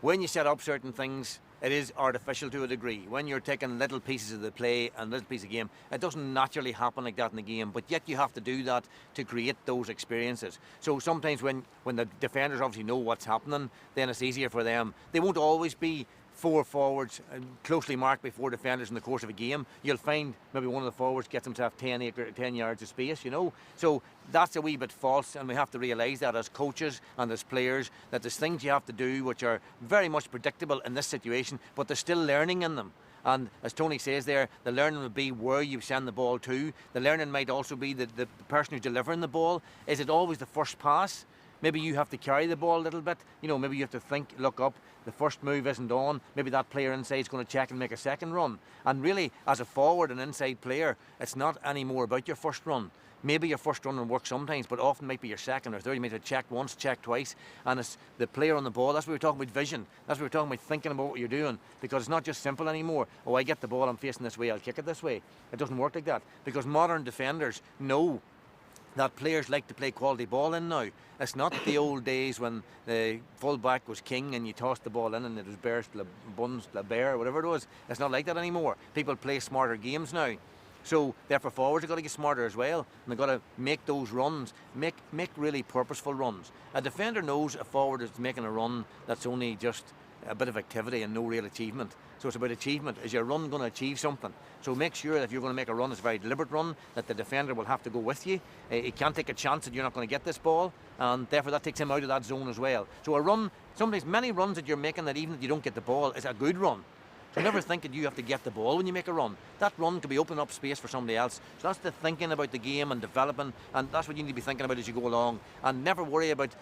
When you set up certain things, it is artificial to a degree. When you're taking little pieces of the play and little piece of game, it doesn't naturally happen like that in the game, but yet you have to do that to create those experiences. So sometimes when the defenders obviously know what's happening, then it's easier for them. They won't always be 4 forwards closely marked by 4 defenders in the course of a game, you'll find maybe one of the forwards gets himself 10 yards of space, you know. So that's a wee bit false, and we have to realise that as coaches and as players, that there's things you have to do which are very much predictable in this situation, but there's still learning in them. And as Tony says there, the learning will be where you send the ball to. The learning might also be the person who's delivering the ball. Is it always the first pass? Maybe you have to carry the ball a little bit. You know, maybe you have to think, look up, the first move isn't on. Maybe that player inside is going to check and make a second run. And really, as a forward and inside player, it's not any more about your first run. Maybe your first run will work sometimes, but often might be your second or third. You might have checked once, checked twice, and it's the player on the ball. That's what we're talking about vision. That's what we're talking about thinking about what you're doing, because it's not just simple anymore. Oh, I get the ball, I'm facing this way, I'll kick it this way. It doesn't work like that, because modern defenders know that players like to play quality ball in now. It's not the old days when the full-back was king and you tossed the ball in and it was bears, buns, bear, whatever it was. It's not like that anymore. People play smarter games now. So therefore forwards have got to get smarter as well, and they've got to make those runs, make really purposeful runs. A defender knows a forward is making a run that's only just a bit of activity and no real achievement. So it's about achievement. Is your run going to achieve something? So make sure that if you're going to make a run, it's a very deliberate run, that the defender will have to go with you. He can't take a chance that you're not going to get this ball, and therefore that takes him out of that zone as well. So a run, sometimes many runs that you're making that even if you don't get the ball is a good run. So never think that you have to get the ball when you make a run. That run could be opening up space for somebody else. So that's the thinking about the game and developing, and that's what you need to be thinking about as you go along. And never worry about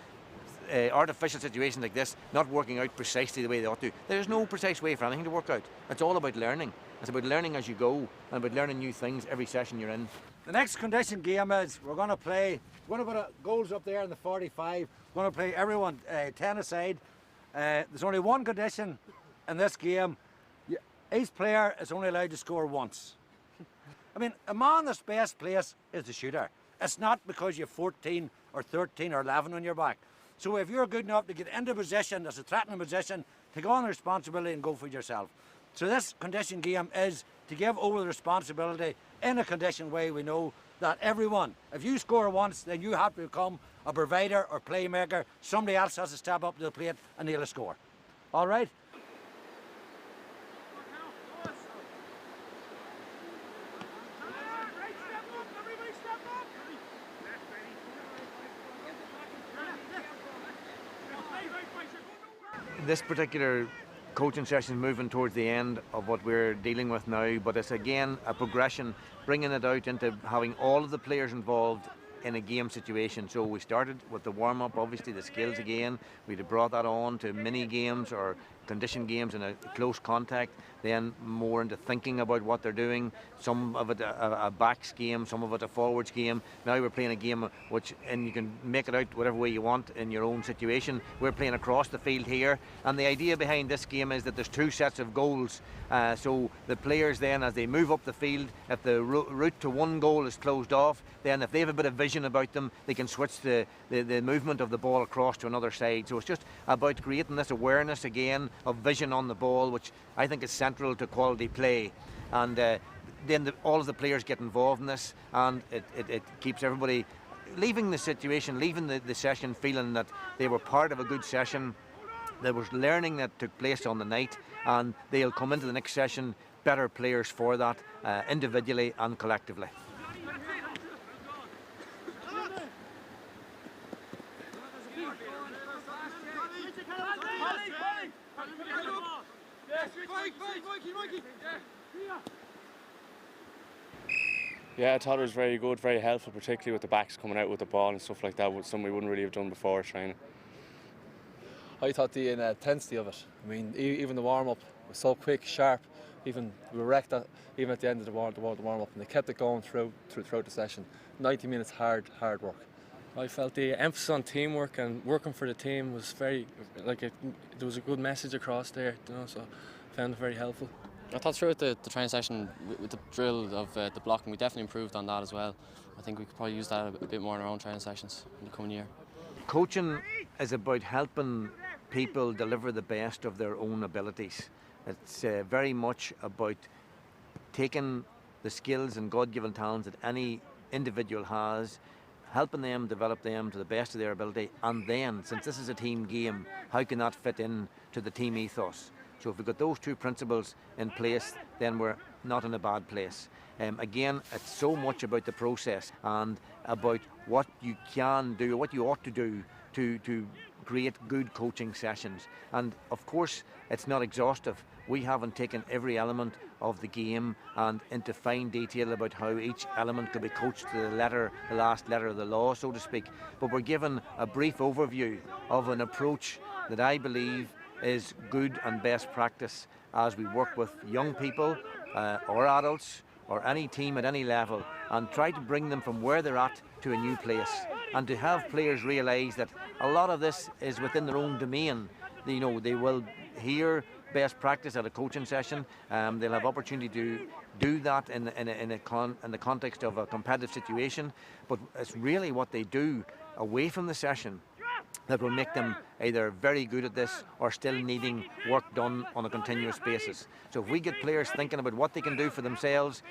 artificial situations like this not working out precisely the way they ought to. There's no precise way for anything to work out. It's all about learning. It's about learning as you go and about learning new things every session you're in. The next condition game is we're going to put goals up there in the 45. We're going to play everyone 10 aside. There's only one condition in this game. Each player is only allowed to score once. I mean, a man that's best placed is the shooter. It's not because you're 14 or 13 or 11 on your back. So if you're good enough to get into a position that's a threatening position, take on the responsibility and go for it yourself. So this condition game is to give over the responsibility in a conditioned way. We know that everyone, if you score once, then you have to become a provider or playmaker. Somebody else has to step up to the plate and nail a score. All right? This particular coaching session is moving towards the end of what we're dealing with now, but it's again a progression, bringing it out into having all of the players involved in a game situation. So we started with the warm-up, obviously the skills again. We'd have brought that on to mini games or condition games in a close contact, then more into thinking about what they're doing. Some of it a backs game, some of it a forwards game. Now we're playing a game and you can make it out whatever way you want in your own situation. We're playing across the field here, and the idea behind this game is that there's 2 sets of goals. So the players then, as they move up the field, if the route to one goal is closed off, then if they have a bit of vision about them, they can switch the movement of the ball across to another side. So it's just about creating this awareness again of vision on the ball, which I think is central to quality play. And then all of the players get involved in this, and it keeps everybody leaving the situation, leaving the session feeling that they were part of a good session. There was learning that took place on the night, and they'll come into the next session better players for that, individually and collectively. Yeah, I thought it was very good, very helpful, particularly with the backs coming out with the ball and stuff like that, something we wouldn't really have done before training. I thought the intensity of it. I mean, even the warm-up was so quick, sharp. Even we were wrecked even at the end of the warm-up, and they kept it going throughout the session. 90 minutes hard work. I felt the emphasis on teamwork and working for the team was very, there was a good message across there, you know, so I found it very helpful. I thought throughout the training session with the drill of the blocking, we definitely improved on that as well. I think we could probably use that a bit more in our own training sessions in the coming year. Coaching is about helping people deliver the best of their own abilities. It's very much about taking the skills and God-given talents that any individual has, helping them develop them to the best of their ability, and then, since this is a team game, how can that fit in to the team ethos? So if we've got those two principles in place, then we're not in a bad place. Again, it's so much about the process and about what you can do, what you ought to do to create good coaching sessions. And of course, it's not exhaustive. We haven't taken every element of the game and into fine detail about how each element could be coached to the last letter of the law, so to speak. But we're given a brief overview of an approach that I believe is good and best practice as we work with young people or adults or any team at any level and try to bring them from where they're at to a new place, and to have players realise that a lot of this is within their own domain. You know, they will hear best practice at a coaching session. They'll have opportunity to do that in the context of a competitive situation, but it's really what they do away from the session that will make them either very good at this or still needing work done on a continuous basis. So if we get players thinking about what they can do for themselves,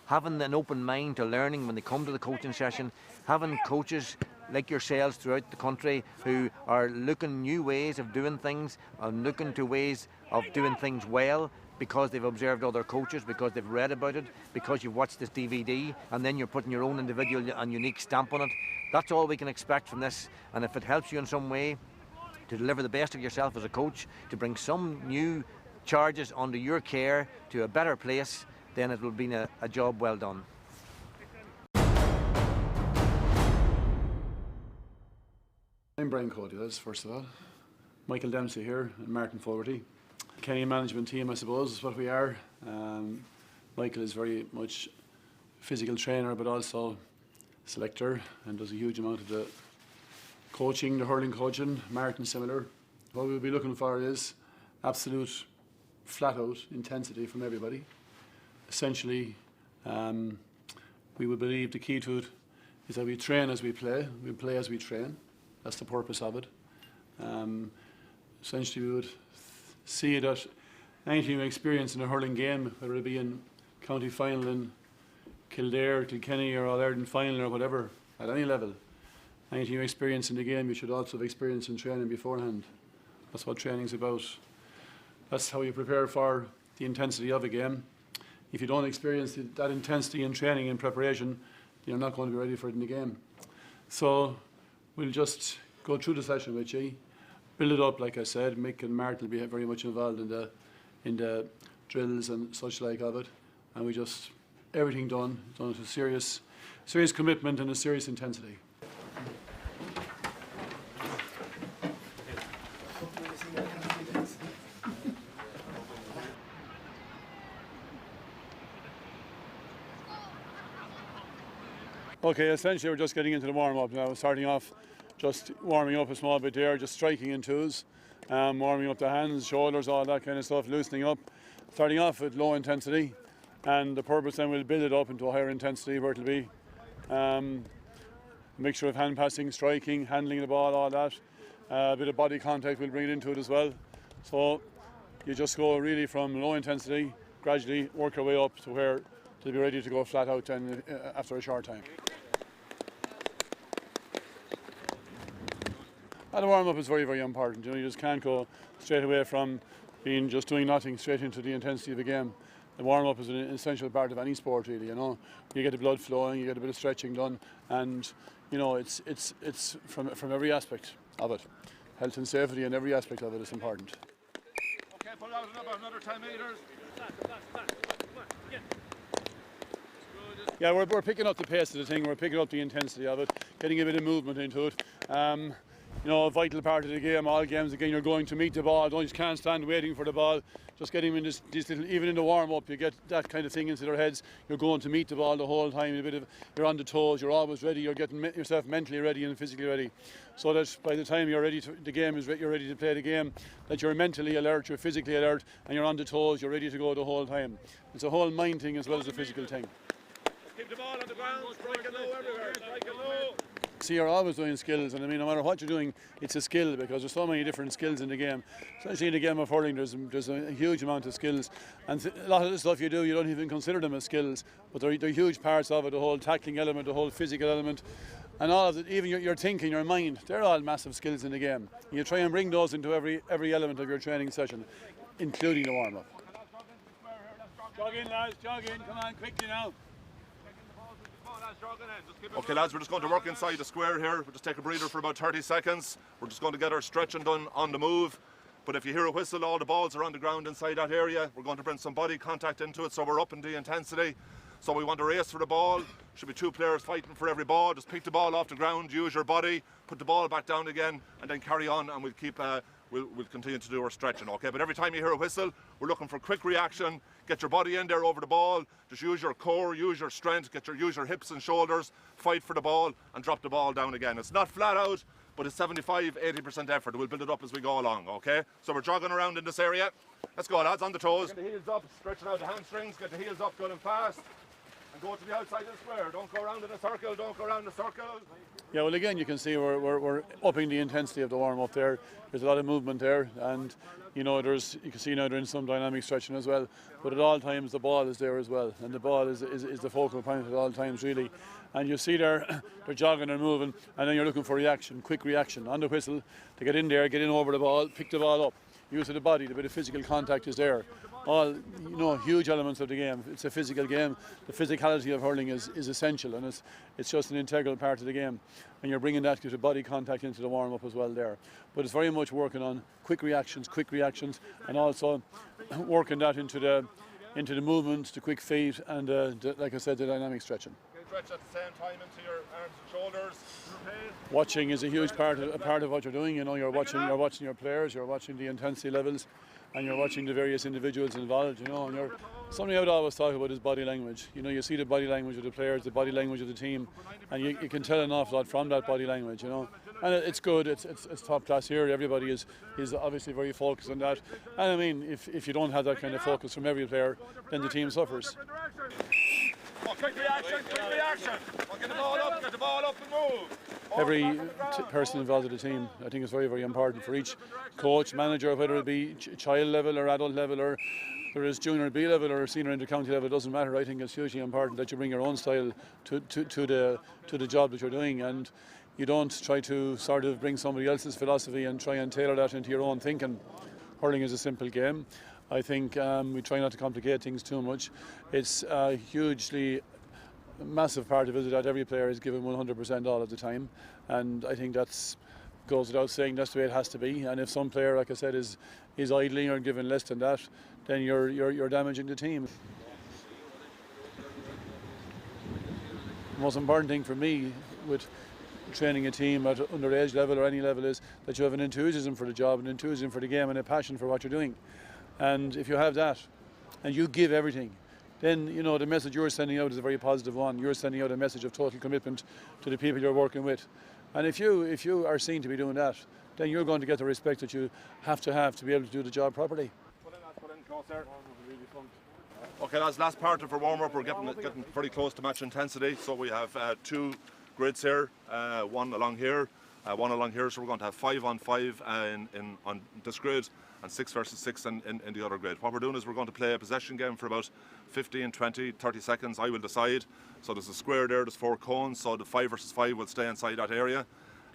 having an open mind to learning when they come to the coaching session, having coaches like yourselves throughout the country who are looking new ways of doing things and looking to ways of doing things well because they've observed other coaches, because they've read about it, because you've watched this DVD, and then you're putting your own individual and unique stamp on it. That's all we can expect from this, and if it helps you in some way to deliver the best of yourself as a coach, to bring some new charges under your care to a better place, then it will be a job well done. I'm Brian Cody, that's first of all. Michael Dempsey here and Martin Fogarty. Kilkenny management team, I suppose, is what we are. Michael is very much physical trainer, but also selector, and does a huge amount of the coaching, the hurling coaching. Martin similar. What we'll be looking for is absolute flat-out intensity from everybody. Essentially, we would believe the key to it is that we train as we play as we train. That's the purpose of it. Essentially, we would see that anything we experience in a hurling game, whether it be in county final in Kildare, Kilkenny or All-Ireland final or whatever, at any level, anything you experience in the game you should also have experienced in training beforehand. That's what training's about. That's how you prepare for the intensity of a game. If you don't experience that intensity in training and preparation, you're not going to be ready for it in the game. So we'll just go through the session with you, build it up, like I said. Mick and Martin will be very much involved in the drills and such like of it, and we just everything done with a serious commitment and a serious intensity. Okay, essentially we're just getting into the warm-up now, starting off just warming up a small bit there, just striking in twos, warming up the hands, shoulders, all that kind of stuff, loosening up, starting off with low intensity, and the purpose then we'll build it up into a higher intensity where it'll be mixture of hand passing, striking, handling the ball, all that, a bit of body contact, we'll bring it into it as well. So you just go really from low intensity, gradually work your way up to where to be ready to go flat out then after a short time. And the warm-up is very, very important. You know, you just can't go straight away from being just doing nothing straight into the intensity of the game. The warm-up is an essential part of any sport, really. You know, you get the blood flowing, you get a bit of stretching done, and you know, it's from every aspect of it. Health and safety and every aspect of it is important. Okay, pull out another 10 metres. Yeah, we're picking up the pace of the thing, we're picking up the intensity of it, getting a bit of movement into it. You know, a vital part of the game, all games, again, you're going to meet the ball, you just can't stand waiting for the ball, just get him in this little, even in the warm-up, you get that kind of thing into their heads, you're going to meet the ball the whole time, you're on the toes, you're always ready, you're getting yourself mentally ready and physically ready, so that by the time you're ready you're ready to play the game, that you're mentally alert, you're physically alert, and you're on the toes, you're ready to go the whole time. It's a whole mind thing as well as a physical thing. Keep the ball on the ground, strike it low everywhere, strike it low. See, you're always doing skills, and I mean, no matter what you're doing, it's a skill because there's so many different skills in the game. Especially in the game of hurling, there's a huge amount of skills, and a lot of the stuff you do, you don't even consider them as skills, but they're huge parts of it. The whole tackling element, the whole physical element, and all of it. Even your thinking, your mind, they're all massive skills in the game. You try and bring those into every element of your training session. including the warm-up. Jog in, lads, jog in, come on, quickly now. Okay lads, we're just going to work inside the square here. We'll just take a breather for about 30 seconds. We're just going to get our stretching done on the move. But if you hear a whistle, all the balls are on the ground inside that area. We're going to bring some body contact into it, so we're upping the intensity. So we want to race for the ball. Should be 2 players fighting for every ball. Just pick the ball off the ground, use your body, put the ball back down again, and then carry on, and we'll keep we'll continue to do our stretching, okay? But every time you hear a whistle, we're looking for quick reaction. Get your body in there over the ball. Just use your core, use your strength, use your hips and shoulders, fight for the ball, and drop the ball down again. It's not flat out, but it's 75–80% effort. We'll build it up as we go along, okay? So we're jogging around in this area. Let's go, lads, on the toes. Get the heels up, stretching out the hamstrings, get the heels up, good and fast. And go to the outside of the square. Don't go around in a circle, don't go around in a circle. Yeah, well again, you can see we're upping the intensity of the warm-up there. There's a lot of movement there, and you know, you can see now they're in some dynamic stretching as well. But at all times the ball is there as well, and the ball is the focal point at all times really. And you see they're jogging and moving, and then you're looking for reaction, quick reaction on the whistle to get in there, get in over the ball, pick the ball up. Use of the body, the bit of physical contact is there. All, you know, huge elements of the game. It's a physical game. The physicality of hurling is essential, and it's just an integral part of the game. And you're bringing that bit body contact into the warm-up as well there. But it's very much working on quick reactions, and also working that into the movements, the quick feet, and like I said, the dynamic stretching. Stretch at the same time into your arms and shoulders. Watching is a huge part of what you're doing. You know, you're watching your players, you're watching the intensity levels, and you're watching the various individuals involved. You know, and something I would always talk about is body language. You know, you see the body language of the players, the body language of the team, and you can tell an awful lot from that body language. You know, and it's good. It's top class here. Everybody is obviously very focused on that. And I mean, if you don't have that kind of focus from every player, then the team suffers. Oh, quick reaction. Oh, get the ball up and move. Every person involved in the team, I think, is very, very important for each coach, manager, whether it be child level or adult level, or there is junior B level or senior inter-county level. It doesn't matter. I think it's hugely important that you bring your own style to the job that you're doing, and you don't try to sort of bring somebody else's philosophy and try and tailor that into your own thinking. Hurling is a simple game. I think we try not to complicate things too much. It's a hugely massive part of it that every player is given 100% all of the time, and I think that's goes without saying. That's the way it has to be. And if some player, like I said, is idling or given less than that, then you're damaging the team. The most important thing for me with training a team at underage level or any level is that you have an enthusiasm for the job, an enthusiasm for the game, and a passion for what you're doing. And if you have that, and you give everything, then you know the message you're sending out is a very positive one. You're sending out a message of total commitment to the people you're working with. And if you are seen to be doing that, then you're going to get the respect that you have to be able to do the job properly. Okay, that's last part of our warm-up. We're getting pretty close to match intensity. So we have 2 grids here, one along here, so we're going to have 5 on 5 on this grid, and 6 versus 6 in the other grid. What we're doing is we're going to play a possession game for about 15, 20, 30 seconds. I will decide. So there's a square there, there's 4 cones, so the 5 versus 5 will stay inside that area.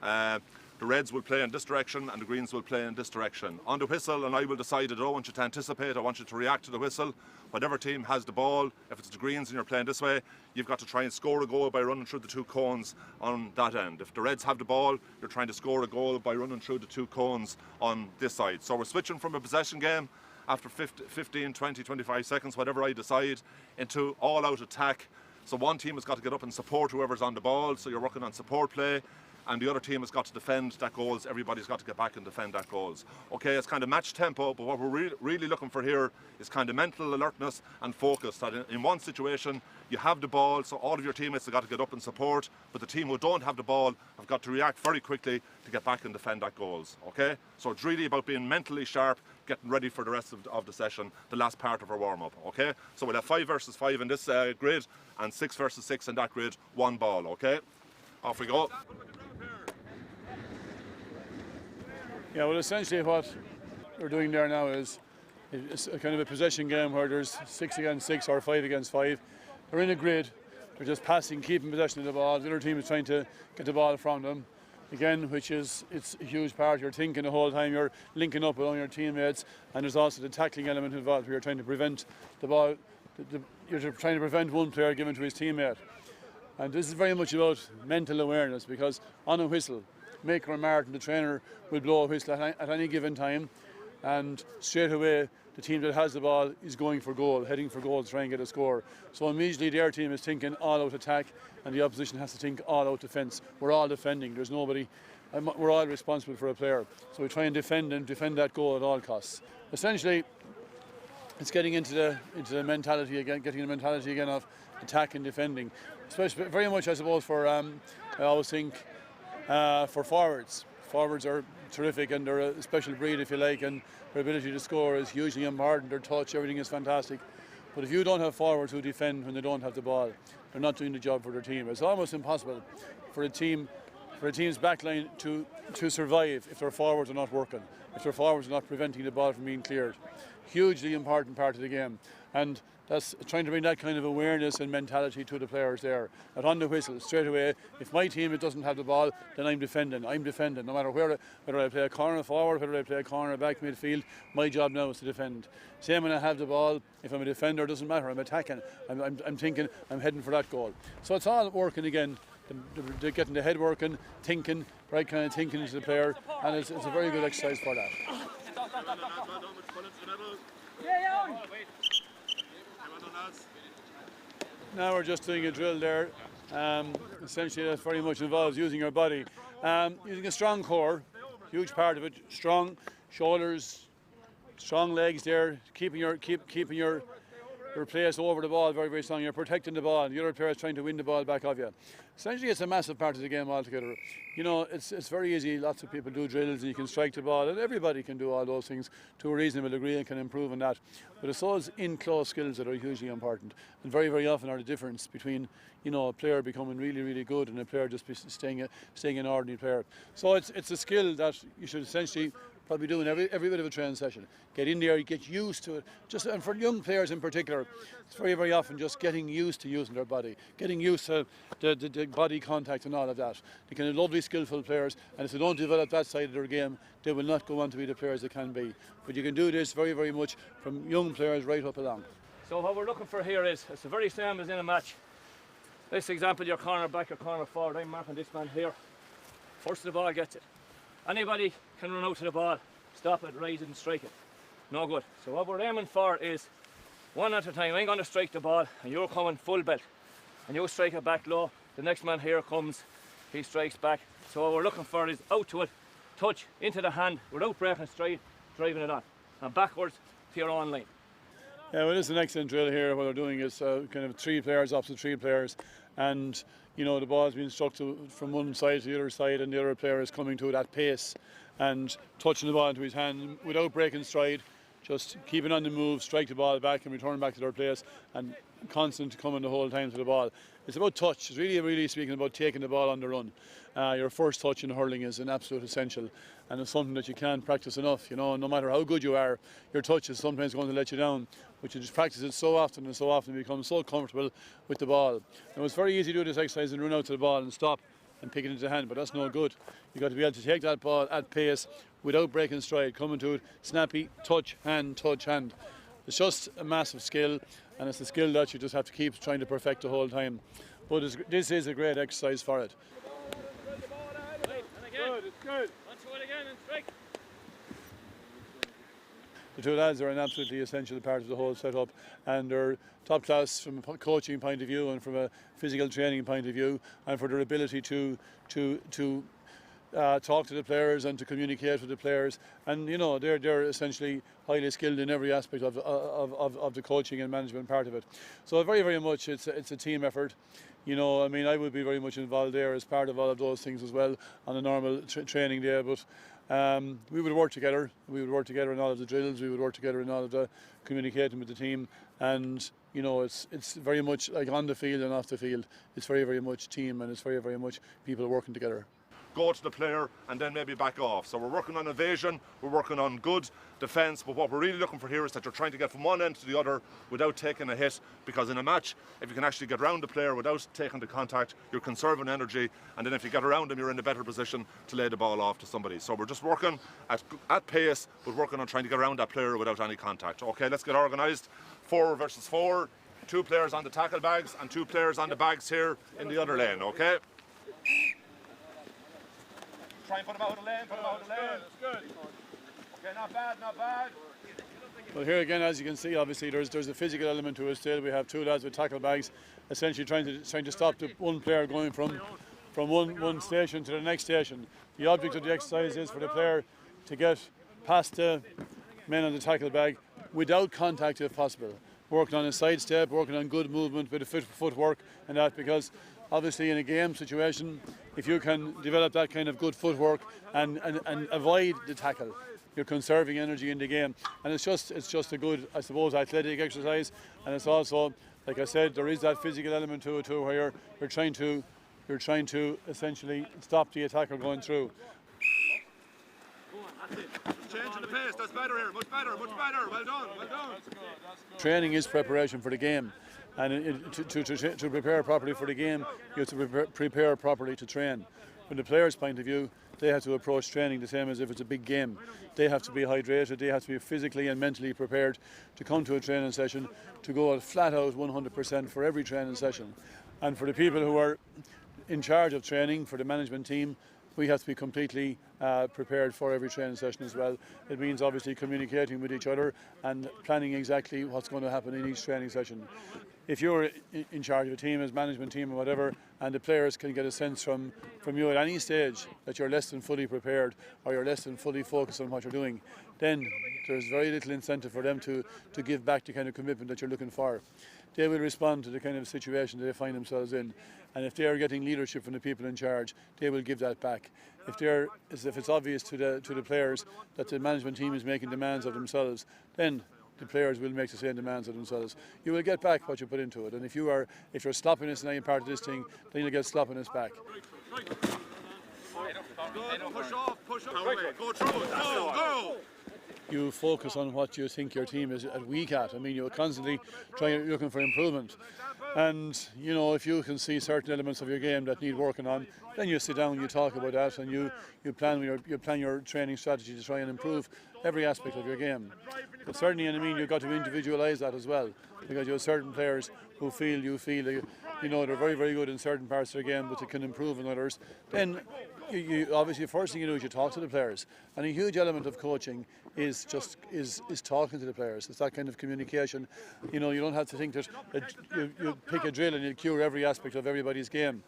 The reds will play in this direction and the greens will play in this direction. On the whistle, and I will decide it. I don't want you to anticipate, I want you to react to the whistle. Whatever team has the ball, if it's the greens and you're playing this way, you've got to try and score a goal by running through the 2 cones on that end. If the reds have the ball, you're trying to score a goal by running through the 2 cones on this side. So we're switching from a possession game after 15, 20, 25 seconds, whatever I decide, into all-out attack. So one team has got to get up and support whoever's on the ball, so you're working on support play. And the other team has got to defend that goals. Everybody's got to get back and defend that goals. Okay, it's kind of match tempo, but what we're really looking for here is kind of mental alertness and focus. That in one situation, you have the ball, so all of your teammates have got to get up and support, but the team who don't have the ball have got to react very quickly to get back and defend that goals. Okay, so it's really about being mentally sharp, getting ready for the rest of the session, the last part of our warm-up. Okay, so we'll have 5 versus 5 in this grid, and 6 versus 6 in that grid, 1 ball. Okay, off we go. Yeah, well, essentially what we're doing there now is it's a kind of a possession game where there's 6 against 6 or 5 against 5. They're in a grid, they're just passing, keeping possession of the ball. The other team is trying to get the ball from them. again, it's a huge part. You're thinking the whole time, you're linking up with all your teammates, and there's also the tackling element involved where you're trying to prevent the ball, you're trying to prevent one player giving to his teammate. And this is very much about mental awareness, because on a whistle, Mick or Martin, the trainer, will blow a whistle at any given time, and straight away the team that has the ball is going for goal, heading for goal to try and get a score. So immediately their team is thinking all-out attack, and the opposition has to think all-out defence. We're all defending. There's nobody. We're all responsible for a player. So we try and defend that goal at all costs. Essentially, it's getting into the mentality again, getting the mentality again of attack and defending. Especially very much, I suppose, for I always think for forwards. Forwards are terrific, and they're a special breed, if you like, and their ability to score is hugely important. Their touch, everything is fantastic. But if you don't have forwards who defend when they don't have the ball, they're not doing the job for their team. It's almost impossible for a team's backline to survive if their forwards are not working, if their forwards are not preventing the ball from being cleared. Hugely important part of the game, and that's trying to bring that kind of awareness and mentality to the players there. That on the whistle, straight away, if my team doesn't have the ball, then I'm defending, no matter whether I play a corner forward, whether I play a corner back midfield, my job now is to defend. Same when I have the ball, if I'm a defender, it doesn't matter, I'm attacking, I'm thinking, I'm heading for that goal. So it's all working again, they're getting the head working, thinking, right kind of thinking into the player, and it's a very good exercise for that. Now we're just doing a drill there. Essentially that very much involves using your body. Using a strong core, huge part of it, strong shoulders, strong legs there, keeping your place over the ball very, very strong. You're protecting the ball, and the other player is trying to win the ball back off you. Essentially it's a massive part of the game altogether. You know, it's very easy, lots of people do drills and you can strike the ball, and everybody can do all those things to a reasonable degree and can improve on that. But it's those in-close skills that are hugely important, and very, very often are the difference between, you know, a player becoming really, really good and a player just staying an ordinary player. So it's a skill that you should essentially probably do in every bit of a training session. Get in there, get used to it. And for young players in particular, it's very, very often just getting used to using their body, getting used to the body contact and all of that. They're kind of lovely, skillful players, and if they don't develop that side of their game, they will not go on to be the players they can be. But you can do this very, very much from young players right up along. So what we're looking for here is, it's the very same as in a match. This example, your corner back, your corner forward, I'm marking this man here. First the ball gets it. Anybody can run out to the ball, stop it, raise it and strike it. No good. So what we're aiming for is, one at a time, I'm going to strike the ball and you're coming full belt. And you strike it back low, the next man here comes, he strikes back. So what we're looking for is out to it, touch, into the hand, without breaking stride, driving it on. And backwards to your own line. Yeah, well, it's an excellent drill here. What they're doing is kind of three players, opposite three players, and you know the ball's being struck from one side to the other side, and the other player is coming to it at pace and touching the ball into his hand without breaking stride, just keeping on the move, strike the ball back and return back to their place, and constant coming the whole time to the ball. It's about touch. It's really, really speaking about taking the ball on the run. Your first touch in hurling is an absolute essential, and it's something that you can't practice enough. You know, no matter how good you are, your touch is sometimes going to let you down. But you just practice it so often and so often, you become so comfortable with the ball. Now, it's very easy to do this exercise and run out to the ball and stop and pick it into the hand, but that's no good. You've got to be able to take that ball at pace without breaking stride, coming to it, snappy, touch, hand, touch, hand. It's just a massive skill, and it's a skill that you just have to keep trying to perfect the whole time. But this is a great exercise for it. Good, it's good. Onto it again and strike. The two lads are an absolutely essential part of the whole setup, and they're top class from a coaching point of view and from a physical training point of view, and for their ability to talk to the players and to communicate with the players. And you know, they're essentially highly skilled in every aspect of the coaching and management part of it. So very, very much it's a team effort. You know, I mean, I would be very much involved there as part of all of those things as well on a normal training day, but we would work together. We would work together in all of the drills. We would work together in all of the communicating with the team. And you know, it's very much like on the field and off the field. It's very, very much team, and it's very, very much people working together. go to the player, and then maybe back off. So we're working on evasion, we're working on good defence, but what we're really looking for here is that you're trying to get from one end to the other without taking a hit, because in a match, if you can actually get around the player without taking the contact, you're conserving energy, and then if you get around him, you're in a better position to lay the ball off to somebody. So we're just working at pace, but working on trying to get around that player without any contact. Okay, let's get organised. 4 versus 4, 2 players on the tackle bags and 2 players on the bags here in the other lane, okay? Try and put them out of the lane, put them out of the lane. That's good. Okay, not bad, not bad. Well, here again, as you can see, obviously there's a physical element to it still. We have 2 lads with tackle bags, essentially trying to stop the one player going from one station to the next station. The object of the exercise is for the player to get past the men on the tackle bag without contact if possible. Working on a side step, working on good movement with the footwork and that, because obviously in a game situation, if you can develop that kind of good footwork and avoid the tackle, you're conserving energy in the game. And it's just a good, I suppose, athletic exercise. And it's also, like I said, there is that physical element to it too, where you're trying to essentially stop the attacker going through. Changing the pace, that's better here, much better, well done, well done. Training is preparation for the game, and to prepare properly for the game, you have to prepare properly to train. From the player's point of view, they have to approach training the same as if it's a big game. They have to be hydrated, they have to be physically and mentally prepared to come to a training session, to go flat out 100% for every training session. And for the people who are in charge of training, for the management team, we have to be completely prepared for every training session as well. It means obviously communicating with each other and planning exactly what's going to happen in each training session. If you're in charge of a team, as management team or whatever, and the players can get a sense from you at any stage that you're less than fully prepared or you're less than fully focused on what you're doing, then there's very little incentive for them to give back the kind of commitment that you're looking for. They will respond to the kind of situation that they find themselves in. And if they are getting leadership from the people in charge, they will give that back. If it's obvious to the players that the management team is making demands of themselves, then the players will make the same demands of themselves. You will get back what you put into it. And if you're sloppiness in any part of this thing, then you'll get sloppiness back. Push off, go through, go! You focus on what you think your team is weak at. I mean, you're constantly looking for improvement. And, you know, if you can see certain elements of your game that need working on, then you sit down, you talk about that, and you plan your training strategy to try and improve every aspect of your game. But certainly, I mean, you've got to individualise that as well, because you have certain players who you feel they're very, very good in certain parts of the game, but they can improve in others. Then you obviously, the first thing you do is you talk to the players, and a huge element of coaching is talking to the players. It's that kind of communication. You know, you don't have to think that you pick a drill and you cure every aspect of everybody's game.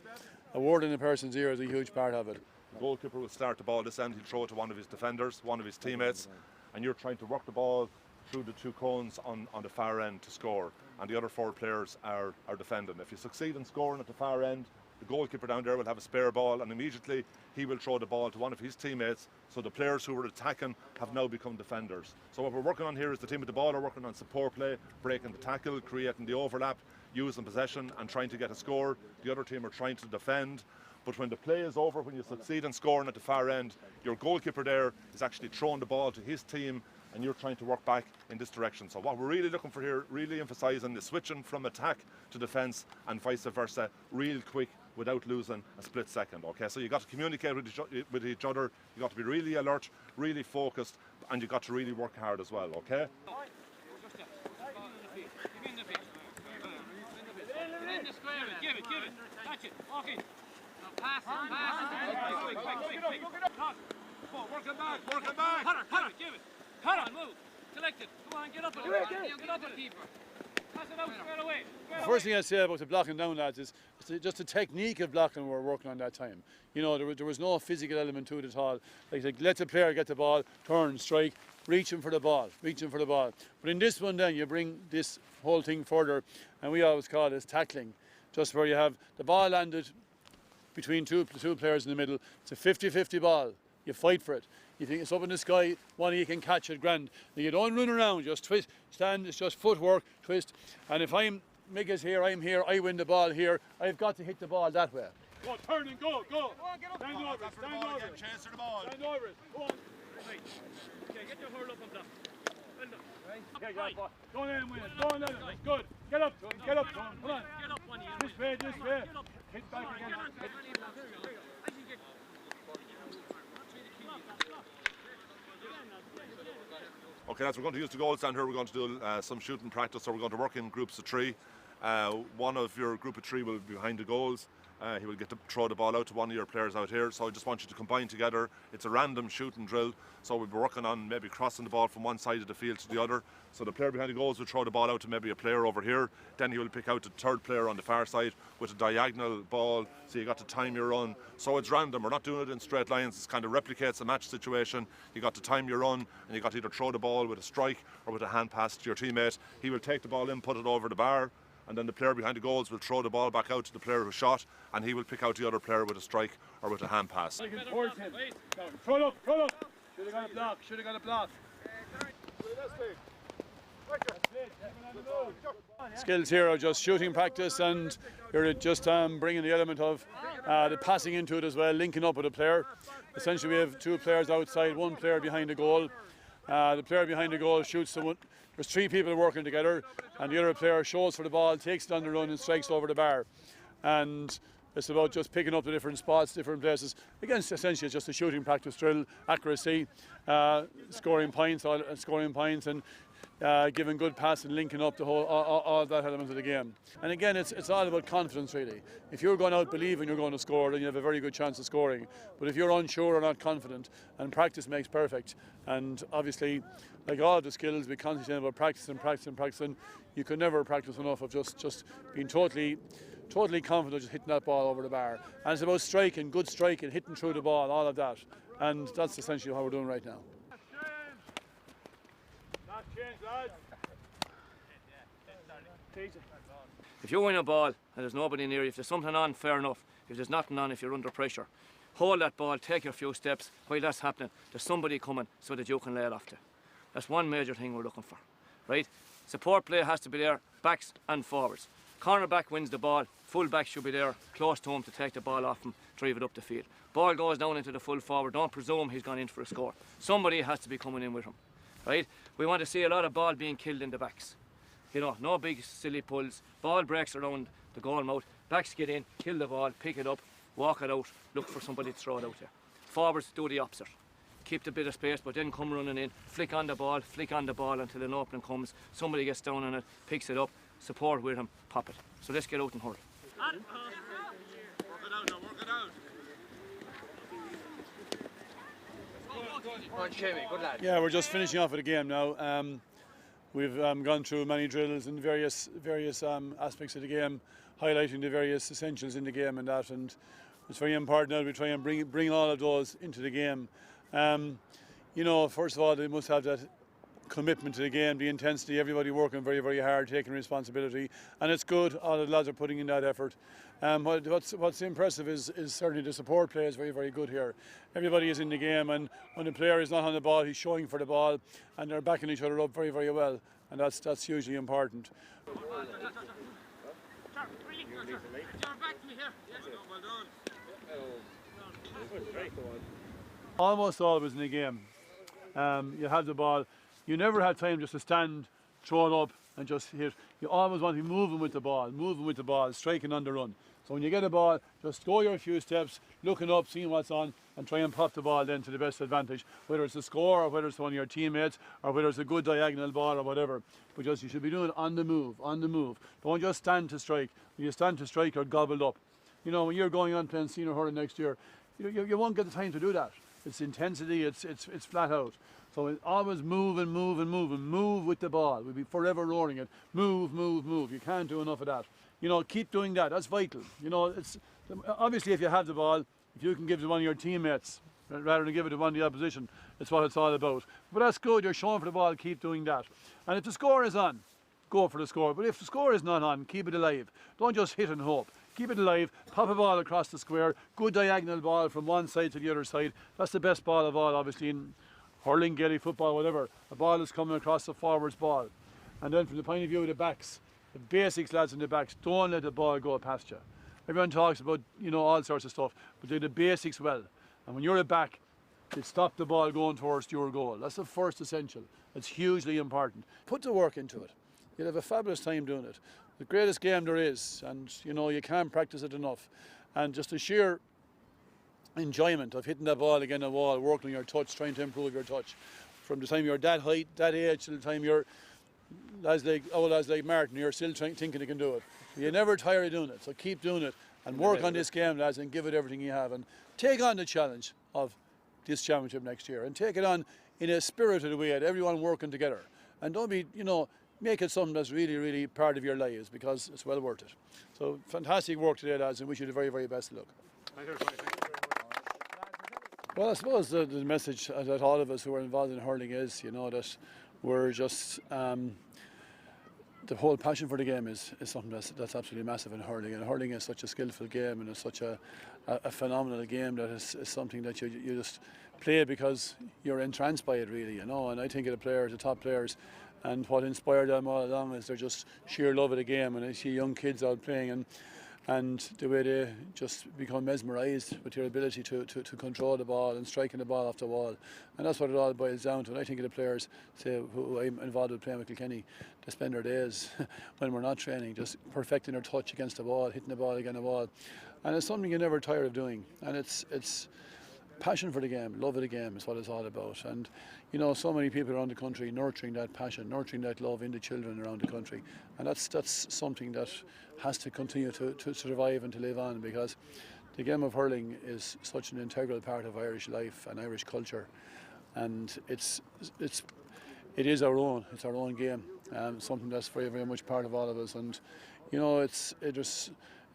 A word in a person's ear is a huge part of it. The goalkeeper will start the ball this end, he'll throw it to one of his defenders, one of his teammates, and you're trying to work the ball through the 2 cones on the far end to score, and the other 4 players are defending. If you succeed in scoring at the far end, the goalkeeper down there will have a spare ball, and immediately he will throw the ball to one of his teammates, so the players who were attacking have now become defenders. So what we're working on here is the team with the ball are working on support play, breaking the tackle, creating the overlap, using possession and trying to get a score. The other team are trying to defend. But when the play is over, when you succeed in scoring at the far end, your goalkeeper there is actually throwing the ball to his team, and you're trying to work back in this direction. So what we're really looking for here, really emphasising, is switching from attack to defence and vice versa, real quick without losing a split second. Okay, so you got to communicate with each other, you got to be really alert, really focused, and you got to really work hard as well. Okay. Give it. Touch it. Okay. Pass. Working back. Harte, give it. Come on, move. Collect it. Come on, get up on it. Get up on the keeper. Pass it out straight away. The first thing I'd say about the blocking down, lads, is just the technique of blocking we're working on that time. You know, there was no physical element to it at all. Like let the player get the ball, turn, strike, reaching for the ball. But in this one then, you bring this whole thing further, and we always call this tackling. Just where you have the ball landed between two players in the middle. It's a 50-50 ball. You fight for it. You think it's up in the sky, one of you can catch it, grand. Now you don't run around, just twist, stand, it's just footwork, twist. And if Mick is here, I'm here, I win the ball here, I've got to hit the ball that way. Go, turn and go. Stand over it. Stand over it. Chase the ball. Stand over it. Go on. Right. Okay, get your hurl up on that. Well done. Okay, go in, win it. Go on, Lennon. That's good. Get up, John. Come on. Get up one This way. Hit back again. Okay, lads, we're going to use the goal stand here. We're going to do some shooting practice, so we're going to work in groups of 3. One of your group of 3 will be behind the goals. He will get to throw the ball out to one of your players out here. So I just want you to combine together. It's a random shooting drill. So we'll be working on maybe crossing the ball from one side of the field to the other. So the player behind the goals will throw the ball out to maybe a player over here. Then he will pick out the third player on the far side with a diagonal ball. So you got to time your run. So it's random. We're not doing it in straight lines. It kind of replicates a match situation. You got to time your run, and you got to either throw the ball with a strike or with a hand pass to your teammate. He will take the ball in, put it over the bar, and then the player behind the goals will throw the ball back out to the player who shot, and he will pick out the other player with a strike or with a hand pass. Throw it up. Should have got a block. Skills here are just shooting practice, and you're just bringing the element of the passing into it as well, linking up with a player. Essentially we have 2 players outside, 1 player behind the goal. The player behind the goal shoots someone. There's 3 people working together, and the other player shows for the ball, takes it on the run and strikes over the bar. And it's about just picking up the different spots, different places. Again, essentially it's just a shooting practice drill, accuracy, scoring points and giving good pass and linking up the whole, all that element of the game. And again, it's all about confidence really. If you're going out believing you're going to score, then you have a very good chance of scoring. But if you're unsure or not confident, and practice makes perfect, and obviously, like all the skills, we constantly say about practicing. You can never practice enough of just being totally confident, just hitting that ball over the bar. And it's about striking, good striking, hitting through the ball, all of that. And that's essentially what we're doing right now. If you win a ball and there's nobody near you, if there's something on, fair enough. If there's nothing on, if you're under pressure, hold that ball, take your few steps. While that's happening, there's somebody coming so that you can lay it off to. That's one major thing we're looking for, right? Support play has to be there, backs and forwards. Corner back wins the ball, full back should be there, close to him to take the ball off him, drive it up the field. Ball goes down into the full forward, don't presume he's gone in for a score. Somebody has to be coming in with him, right? We want to see a lot of ball being killed in the backs. You know, no big silly pulls, ball breaks around the goal mouth, backs get in, kill the ball, pick it up, walk it out, look for somebody to throw it out there. Forwards do the opposite. Keep the bit of space, but then come running in, flick on the ball until an opening comes, somebody gets down on it, picks it up, support with him, pop it. So let's get out and hurl. Work it out. Yeah, we're just finishing off with the game now. We've gone through many drills and various aspects of the game, highlighting the various essentials in the game and that, and it's very important that we try and bring all of those into the game. You know, first of all, they must have that commitment to the game, the intensity, everybody working very, very hard, taking responsibility, and it's good, all the lads are putting in that effort. What's impressive is certainly the support play is very, very good here. Everybody is in the game, and when the player is not on the ball, he's showing for the ball, and they're backing each other up very, very well, and that's hugely important. Almost always in the game, you have the ball. You never have time just to stand, throw it up and just hit. You always want to be moving with the ball, striking on the run. So when you get a ball, just go your few steps, looking up, seeing what's on, and try and pop the ball then to the best advantage, whether it's a score or whether it's one of your teammates or whether it's a good diagonal ball or whatever. But just you should be doing it on the move. Don't just stand to strike. When you stand to strike, you're gobbled up. You know, when you're going on playing senior hurling next year, you won't get the time to do that. It's intensity, it's flat out. So it's always move with the ball. We'll be forever roaring it. Move. You can't do enough of that. You know, keep doing that. That's vital. You know, it's obviously if you have the ball, if you can give it to one of your teammates rather than give it to one of the opposition, it's what it's all about. But that's good. You're showing for the ball. Keep doing that. And if the score is on, go for the score. But if the score is not on, keep it alive. Don't just hit and hope. Keep it alive, pop a ball across the square, good diagonal ball from one side to the other side. That's the best ball of all, obviously, in hurling, gaelic football, whatever. A ball is coming across the forward's ball. And then from the point of view of the backs, the basics, lads, in the backs, don't let the ball go past you. Everyone talks about, you know, all sorts of stuff, but do the basics well. And when you're at back, you stop the ball going towards your goal. That's the first essential. It's hugely important. Put the work into it. You'll have a fabulous time doing it. The greatest game there is, and you know, you can't practice it enough. And just the sheer enjoyment of hitting that ball against the wall, working on your touch, trying to improve your touch. From the time you're that height, that age, to the time you're old as like Martin, you're still thinking you can do it. You never tire of doing it, so keep doing it and work on this game, lads, and give it everything you have. And take on the challenge of this championship next year, and take it on in a spirited way, everyone working together. And don't be, you know, make it something that's really, really part of your lives, because it's well worth it. So fantastic work today, lads, and wish you the very, very best of luck. Thank you very much. Well, I suppose the message that all of us who are involved in hurling is, you know, that we're just, the whole passion for the game is something that's absolutely massive in hurling. And hurling is such a skillful game, and it's such a phenomenal game that is something that you just play because you're entranced by it, really, you know. And I think of the players, the top players, and what inspired them all along is their just sheer love of the game. And I see young kids out playing, and the way they just become mesmerised with their ability to control the ball and striking the ball off the wall. And that's what it all boils down to. And I think of the players, say, who I'm involved with playing with Kilkenny, they spend their days when we're not training just perfecting their touch against the ball, hitting the ball against the wall. And it's something you're never tired of doing. And it's passion for the game, love of the game is what it's all about. And you know, so many people around the country nurturing that passion, nurturing that love in the children around the country. And that's something that has to continue to survive and to live on, because the game of hurling is such an integral part of Irish life and Irish culture. And it is our own game, something that's very, very much part of all of us. And you know, it's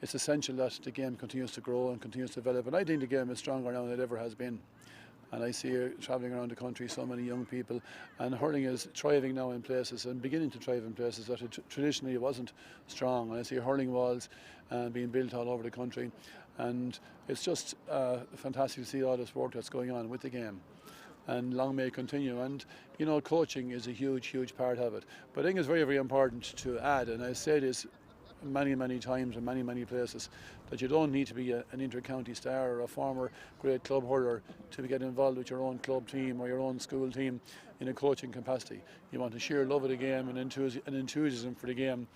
essential that the game continues to grow and continues to develop. And I think the game is stronger now than it ever has been. And I see travelling around the country so many young people, and hurling is thriving now in places and beginning to thrive in places that traditionally it wasn't strong. And I see hurling walls being built all over the country, and it's just fantastic to see all this work that's going on with the game. And long may it continue. And you know, coaching is a huge, huge part of it. But I think it's very, very important to add, and I say this many, many times in many, many places, that you don't need to be an inter-county star or a former great club hurler to get involved with your own club team or your own school team in a coaching capacity. You want a sheer love of the game and an enthusiasm for the game,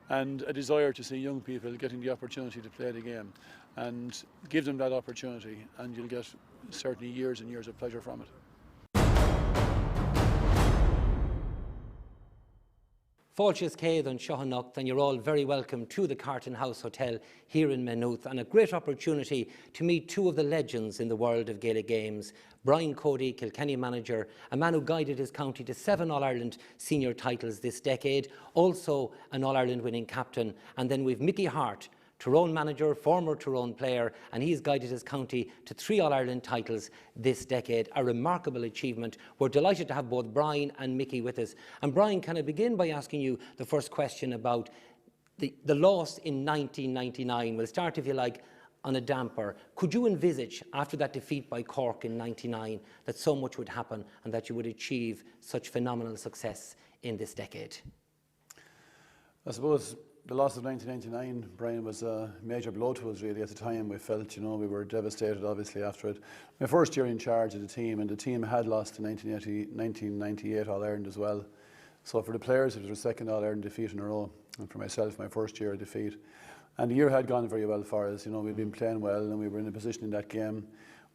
and a desire to see young people getting the opportunity to play the game, and give them that opportunity, and you'll get certainly years and years of pleasure from it. Fáilte Céad an Seohannacht, and you're all very welcome to the Carton House Hotel here in Maynooth, and a great opportunity to meet two of the legends in the world of Gaelic games. Brian Cody, Kilkenny manager, a man who guided his county to 7 All-Ireland senior titles this decade, also an All-Ireland winning captain. And then we've Mickey Harte, Tyrone manager, former Tyrone player, and he's guided his county to 3 All-Ireland titles this decade. A remarkable achievement. We're delighted to have both Brian and Mickey with us. And Brian, can I begin by asking you the first question about the loss in 1999? We'll start, if you like, on a damper. Could you envisage, after that defeat by Cork in '99, that so much would happen and that you would achieve such phenomenal success in this decade? I suppose the loss of 1999, Brian, was a major blow to us really at the time. We felt, you know, we were devastated obviously after it. My first year in charge of the team, and the team had lost in 1998 All-Ireland as well. So for the players, it was their second All-Ireland defeat in a row, and for myself, my first year of defeat. And the year had gone very well for us. You know, we'd been playing well, and we were in a position in that game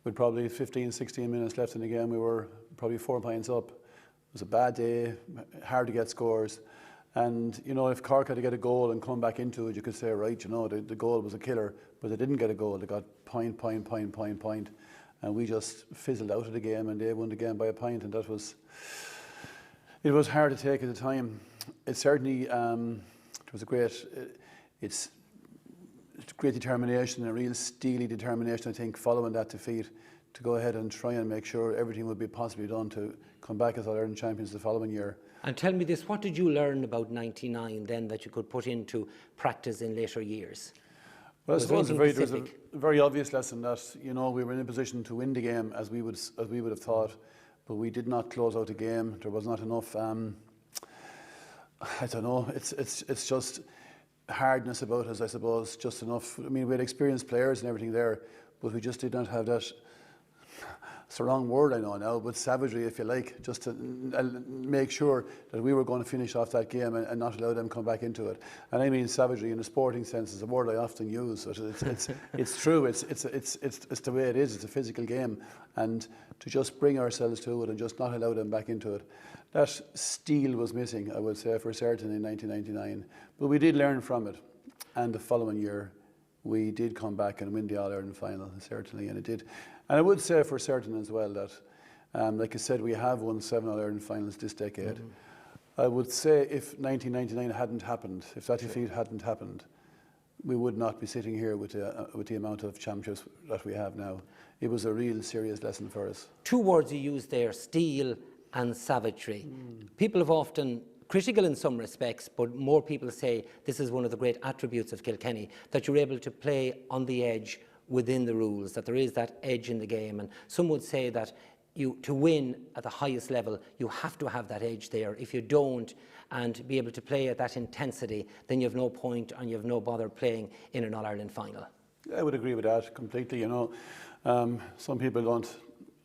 with probably 15, 16 minutes left in the game. We were probably 4 points up. It was a bad day, hard to get scores. And, you know, if Cork had to get a goal and come back into it, you could say, right, you know, the goal was a killer, but they didn't get a goal. They got point. And we just fizzled out of the game, and they won the game by a point. And it was hard to take at the time. It certainly, it was a great, it's great determination, a real steely determination, I think, following that defeat, to go ahead and try and make sure everything would be possibly done to come back as All-Ireland champions the following year. And tell me this, what did you learn about '99 then that you could put into practice in later years? Well, I suppose there was a very obvious lesson that, you know, we were in a position to win the game as we would have thought, but we did not close out the game. There was not enough. I don't know. It's just hardness about us, I suppose, just enough. I mean, we had experienced players and everything there, but we just did not have that, it's the wrong word I know now, but savagery, if you like, just to make sure that we were going to finish off that game and not allow them to come back into it. And I mean savagery in a sporting sense is a word I often use. But it's true. It's the way it is. It's a physical game, and to just bring ourselves to it and just not allow them back into it. That steel was missing, I would say, for certain in 1999. But we did learn from it, and the following year we did come back and win the All-Ireland final, certainly, and it did. And I would say for certain as well that, like I said, we have won 7 All-Ireland finals this decade. I would say if 1999 hadn't happened, if that defeat hadn't happened, we would not be sitting here with the amount of championships that we have now. It was a real serious lesson for us. 2 words you used there, steel and savagery. People have often, critical in some respects, but more people say this is one of the great attributes of Kilkenny, that you're able to play on the edge within the rules, that there is that edge in the game. And some would say that to win at the highest level, you have to have that edge there. If you don't, and be able to play at that intensity, then you have no point and you have no bother playing in an All-Ireland final. I would agree with that completely. You know, some people don't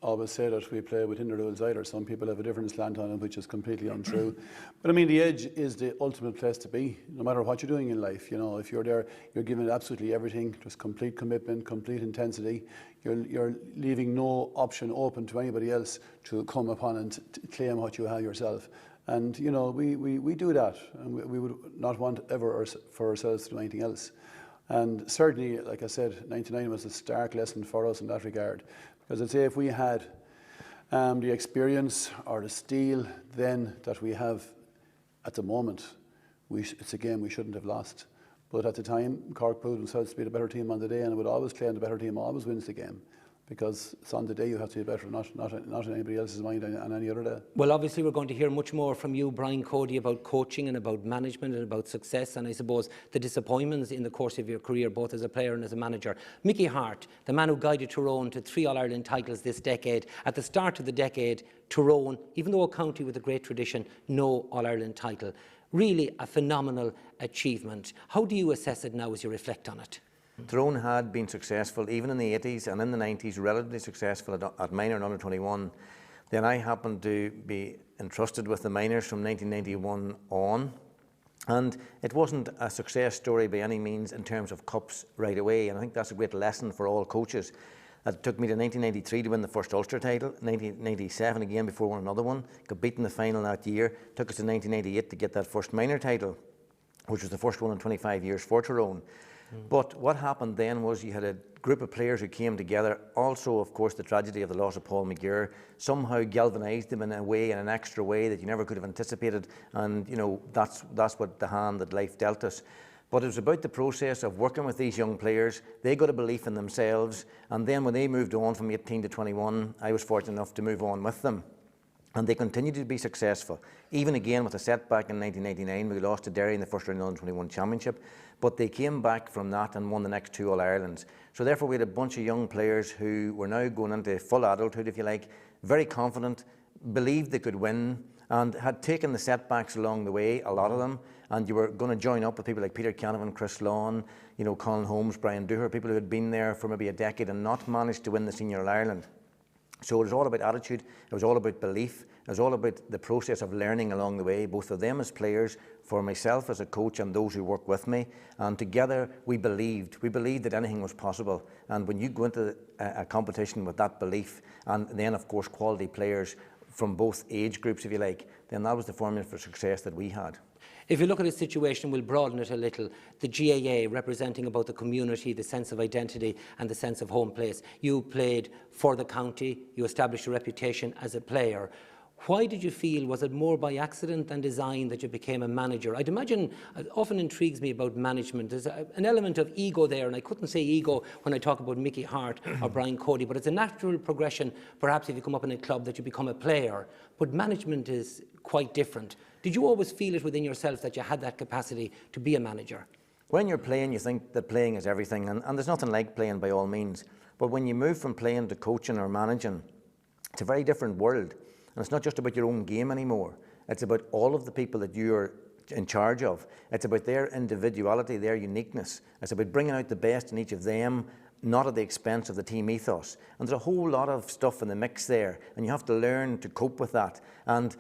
always say that we play within the rules either. Some people have a different slant on it, which is completely untrue. But I mean, the edge is the ultimate place to be, no matter what you're doing in life. You know, if you're there, you're giving it absolutely everything, just complete commitment, complete intensity. You're leaving no option open to anybody else to come upon and claim what you have yourself. And, you know, we do that, and we would not want ever for ourselves to do anything else. And certainly, like I said, 99 was a stark lesson for us in that regard. Because I'd say if we had the experience or the steel then that we have at the moment, it's a game we shouldn't have lost. But at the time, Cork proved themselves to be the better team on the day, and would always claim the better team always wins the game. Because it's on the day you have to be better, not in anybody else's mind on any other day. Well, obviously we're going to hear much more from you, Brian Cody, about coaching and about management and about success, and I suppose the disappointments in the course of your career, both as a player and as a manager. Mickey Harte, the man who guided Tyrone to 3 All-Ireland titles this decade. At the start of the decade, Tyrone, even though a county with a great tradition, no All-Ireland title. Really a phenomenal achievement. How do you assess it now as you reflect on it? Tyrone had been successful even in the 80s and in the 90s, relatively successful at minor and under 21. Then I happened to be entrusted with the minors from 1991 on, and it wasn't a success story by any means in terms of cups right away, and I think that's a great lesson for all coaches. It took me to 1993 to win the first Ulster title, 1997 again before won another one, got beaten in the final that year, took us to 1998 to get that first minor title, which was the first one in 25 years for Tyrone. But what happened then was you had a group of players who came together. Also, of course, the tragedy of the loss of Paul McGear somehow galvanised them in a way, in an extra way that you never could have anticipated. And, you know, that's what the hand that life dealt us. But it was about the process of working with these young players. They got a belief in themselves. And then when they moved on from 18 to 21, I was fortunate enough to move on with them. And they continued to be successful. Even again with a setback in 1989, we lost to Derry in the first round of the Under-21 Championship. But they came back from that and won the next 2 All-Irelands. So therefore we had a bunch of young players who were now going into full adulthood, if you like, very confident, believed they could win, and had taken the setbacks along the way, a lot of them. And you were going to join up with people like Peter Canavan, Chris Lawn, you know, Colin Holmes, Brian Dooher, people who had been there for maybe a decade and not managed to win the Senior All-Ireland. So it was all about attitude, it was all about belief, it was all about the process of learning along the way, both for them as players, for myself as a coach and those who work with me. And together we believed that anything was possible. And when you go into a competition with that belief, and then of course quality players from both age groups, if you like, then that was the formula for success that we had. If you look at a situation, we'll broaden it a little. The GAA representing about the community, the sense of identity and the sense of home place. You played for the county, you established a reputation as a player. Why did you feel, was it more by accident than design that you became a manager? I'd imagine, it often intrigues me about management. There's an element of ego there, and I couldn't say ego when I talk about Mickey Harte or Brian Cody, but it's a natural progression, perhaps if you come up in a club, that you become a player. But management is quite different. Did you always feel it within yourself that you had that capacity to be a manager? When you're playing, you think that playing is everything, and there's nothing like playing by all means. But when you move from playing to coaching or managing, it's a very different world. And it's not just about your own game anymore. It's about all of the people that you're in charge of. It's about their individuality, their uniqueness. It's about bringing out the best in each of them, not at the expense of the team ethos. And there's a whole lot of stuff in the mix there, and you have to learn to cope with that. And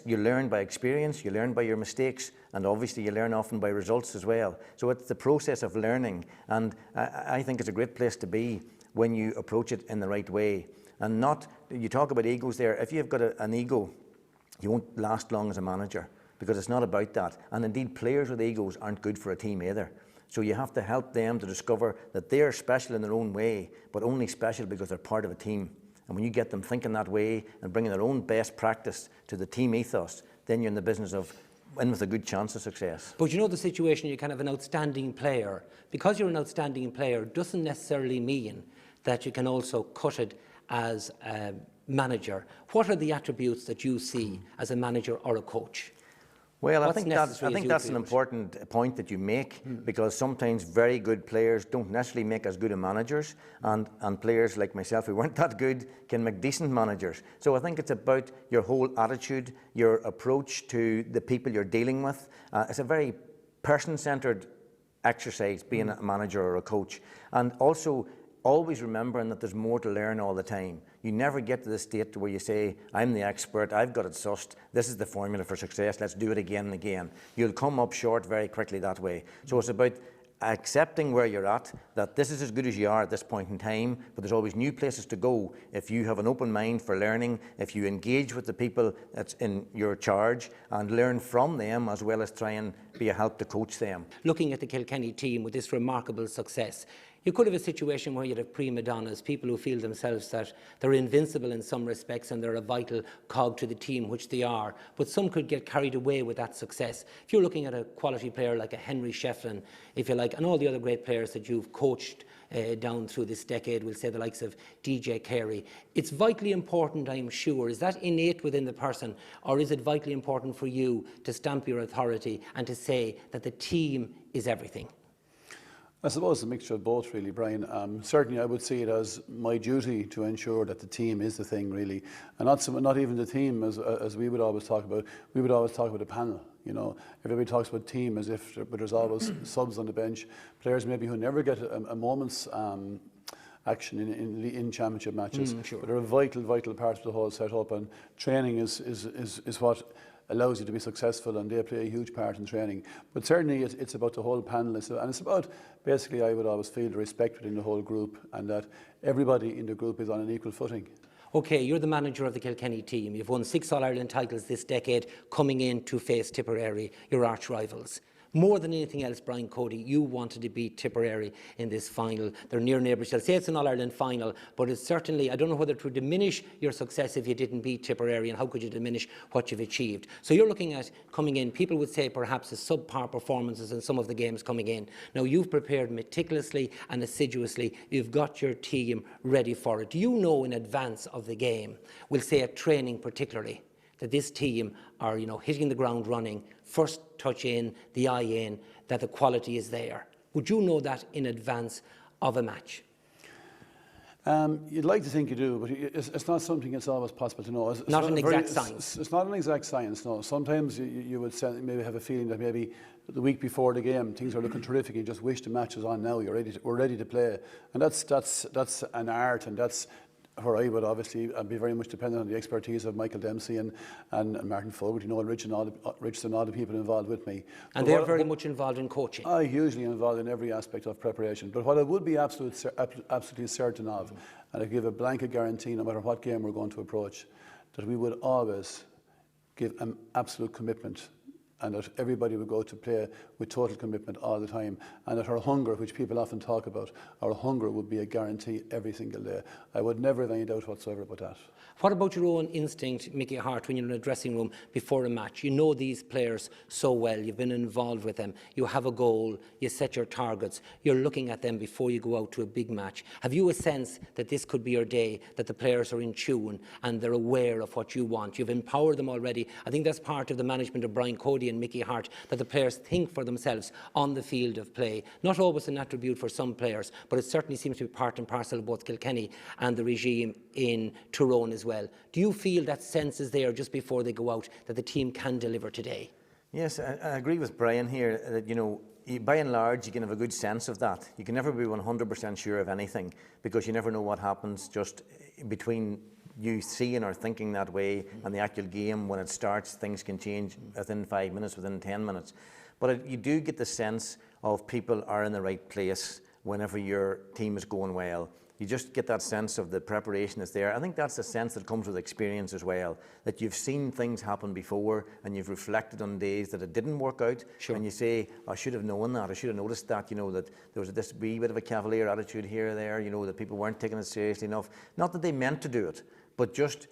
you learn by experience, you learn by your mistakes, and obviously you learn often by results as well. So it's the process of learning, and I think it's a great place to be when you approach it in the right way. And not, you talk about egos there, if you've got an ego, you won't last long as a manager, because it's not about that. And indeed, players with egos aren't good for a team either. So you have to help them to discover that they're special in their own way, but only special because they're part of a team. And when you get them thinking that way and bringing their own best practice to the team ethos, then you're in the business of in with a good chance of success. But you know the situation, you're kind of an outstanding player. Because you're an outstanding player doesn't necessarily mean that you can also cut it as a manager. What are the attributes that you see as a manager or a coach? Well, I think that's an important point that you make, because sometimes very good players don't necessarily make as good a managers, and players like myself who weren't that good can make decent managers. So I think it's about your whole attitude, your approach to the people you're dealing with. It's a very person-centred exercise, being a manager or a coach. And also, always remembering that there's more to learn all the time. You never get to the state where you say, I'm the expert, I've got it sussed, this is the formula for success, let's do it again and again. You'll come up short very quickly that way. So it's about accepting where you're at, that this is as good as you are at this point in time, but there's always new places to go if you have an open mind for learning, if you engage with the people that's in your charge and learn from them, as well as try and be a help to coach them. Looking at the Kilkenny team with this remarkable success, you could have a situation where you'd have prima donnas, people who feel themselves that they're invincible in some respects and they're a vital cog to the team, which they are, but some could get carried away with that success. If you're looking at a quality player like a Henry Shefflin, if you like, and all the other great players that you've coached down through this decade, we'll say the likes of DJ Carey, it's vitally important, I'm sure. Is that innate within the person, or is it vitally important for you to stamp your authority and to say that the team is everything? I suppose a mixture of both, really, Brian. Certainly I would see it as my duty to ensure that the team is the thing, really, and not even the team as we would always talk about. We would always talk about a panel. You know, everybody talks about team as if but there's always subs on the bench, players maybe who never get a moment's action in championship matches, sure. But they're a vital part of the whole setup, and training is what allows you to be successful, and they play a huge part in training. But certainly it's about the whole panel, and it's about, basically, I would always feel the respect within the whole group, and that everybody in the group is on an equal footing. OK, you're the manager of the Kilkenny team. You've won 6 All-Ireland titles this decade, coming in to face Tipperary, your arch rivals. More than anything else, Brian Cody, you wanted to beat Tipperary in this final. They're near neighbours. You'll say it's an All-Ireland final, but it's certainly, I don't know whether it would diminish your success if you didn't beat Tipperary, and how could you diminish what you've achieved? So you're looking at coming in, people would say perhaps a subpar performances in some of the games coming in. Now, you've prepared meticulously and assiduously. You've got your team ready for it. Do you know in advance of the game, we'll say at training particularly, that this team are, hitting the ground running, first touch in, the eye in, that the quality is there? Would you know that in advance of a match? You'd like to think you do, but it's not something that's always possible to know. It's not an exact science. It's not an exact science, no. Sometimes you would maybe have a feeling that maybe the week before the game things are looking terrific, you just wish the match was on now, we're ready to play. And that's an art, and that's where I would obviously be very much dependent on the expertise of Michael Dempsey and Martin Fogarty, Rich and all the people involved with me. And they're very much involved in coaching. I'm hugely involved in every aspect of preparation. But what I would be absolutely certain of, and I give a blanket guarantee no matter what game we're going to approach, that we would always give an absolute commitment, and that everybody would go to play with total commitment all the time, and that our hunger, which people often talk about, our hunger would be a guarantee every single day. I would never have any doubt whatsoever about that. What about your own instinct, Mickey Harte, when you're in a dressing room before a match? You know these players so well, you've been involved with them, you have a goal, you set your targets, you're looking at them before you go out to a big match. Have you a sense that this could be your day, that the players are in tune and they're aware of what you want? You've empowered them already. I think that's part of the management of Brian Cody and Mickey Harte, that the players think for themselves on the field of play. Not always an attribute for some players, but it certainly seems to be part and parcel of both Kilkenny and the regime in Tyrone as well. Do you feel that sense is there just before they go out that the team can deliver today? Yes, I agree with Brian here that, you know, by and large, you can have a good sense of that. You can never be 100% sure of anything because you never know what happens just between you seeing or thinking that way and the actual game. When it starts, things can change within 5 minutes, within 10 minutes. But you do get the sense of people are in the right place whenever your team is going well. You just get that sense of the preparation is there. I think that's the sense that comes with experience as well, that you've seen things happen before and you've reflected on days that it didn't work out. Sure. And you say, I should have known that, I should have noticed that, you know, that there was this wee bit of a cavalier attitude here or there, you know, that people weren't taking it seriously enough. Not that they meant to do it, but just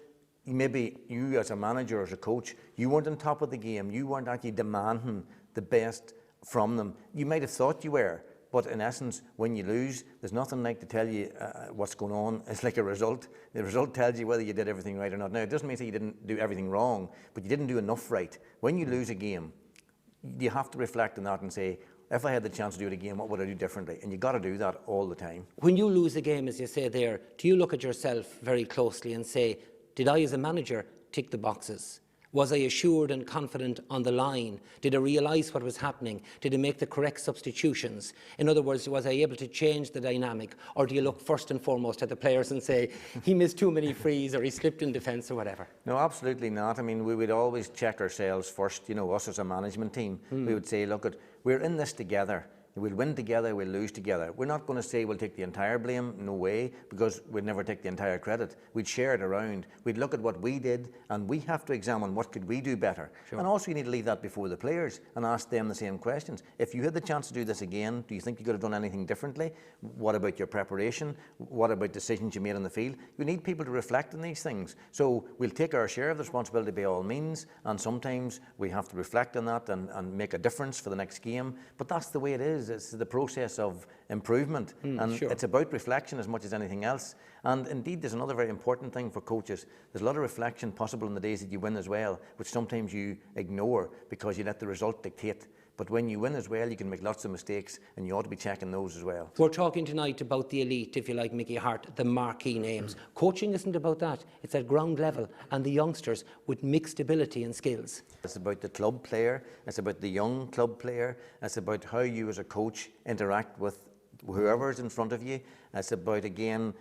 maybe you as a manager or as a coach, you weren't on top of the game, you weren't actually demanding the best from them. You might have thought you were, but in essence, when you lose, there's nothing like to tell you what's going on. It's like a result. The result tells you whether you did everything right or not. Now, it doesn't mean that you didn't do everything wrong, but you didn't do enough right. When you lose a game, you have to reflect on that and say, if I had the chance to do it again, what would I do differently? And you've got to do that all the time. When you lose a game, as you say there, do you look at yourself very closely and say, did I as a manager tick the boxes? Was I assured and confident on the line? Did I realise what was happening? Did I make the correct substitutions? In other words, was I able to change the dynamic? Or do you look first and foremost at the players and say, he missed too many frees or he slipped in defence or whatever? No, absolutely not. I mean, we would always check ourselves first, you know, us as a management team. We would say, look, we're in this together. We'll win together, we'll lose together. We're not going to say we'll take the entire blame, no way, because we'd never take the entire credit. We'd share it around. We'd look at what we did, and we have to examine what could we do better. Sure. And also you need to leave that before the players and ask them the same questions. If you had the chance to do this again, do you think you could have done anything differently? What about your preparation? What about decisions you made on the field? You need people to reflect on these things. So we'll take our share of the responsibility by all means, and sometimes we have to reflect on that and make a difference for the next game. But that's the way it is. It's the process of improvement, and sure, it's about reflection as much as anything else. And indeed, there's another very important thing for coaches. There's a lot of reflection possible in the days that you win as well, which sometimes you ignore because you let the result dictate. But when you win as well, you can make lots of mistakes, and you ought to be checking those as well. We're talking tonight about the elite, if you like, Mickey Harte, the marquee names. Coaching isn't about that. It's at ground level, and the youngsters with mixed ability and skills. It's about the club player. It's about the young club player. It's about how you as a coach interact with whoever is in front of you. It's about, again,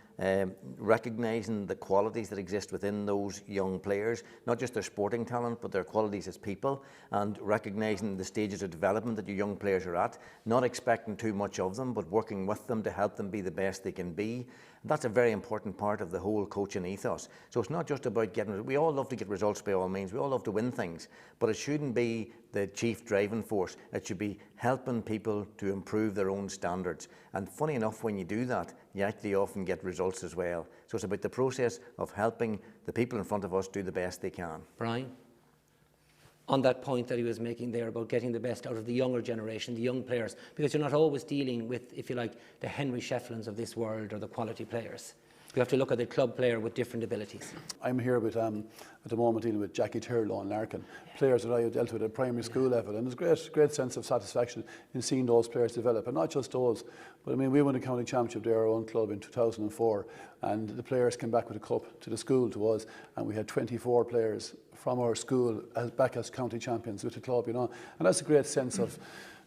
recognising the qualities that exist within those young players, not just their sporting talent, but their qualities as people, and recognising the stages of development that your young players are at, not expecting too much of them, but working with them to help them be the best they can be. That's a very important part of the whole coaching ethos. So it's not just about getting, we all love to get results by all means, we all love to win things, but it shouldn't be the chief driving force. It should be helping people to improve their own standards. And funny enough, when you do that, you actually often get results as well. So it's about the process of helping the people in front of us do the best they can. Brian? On that point that he was making there about getting the best out of the younger generation, the young players, because you're not always dealing with, if you like, the Henry Shefflins of this world or the quality players. You have to look at the club player with different abilities. I'm here with, at the moment, dealing with Jackie Turlow and Larkin, players that I have dealt with at primary school level, and there's great sense of satisfaction in seeing those players develop, and not just those, but I mean, we won the county championship there, our own club, in 2004, and the players came back with a cup to the school to us, and we had 24 players from our school back as county champions with the club, you know, and that's a great sense of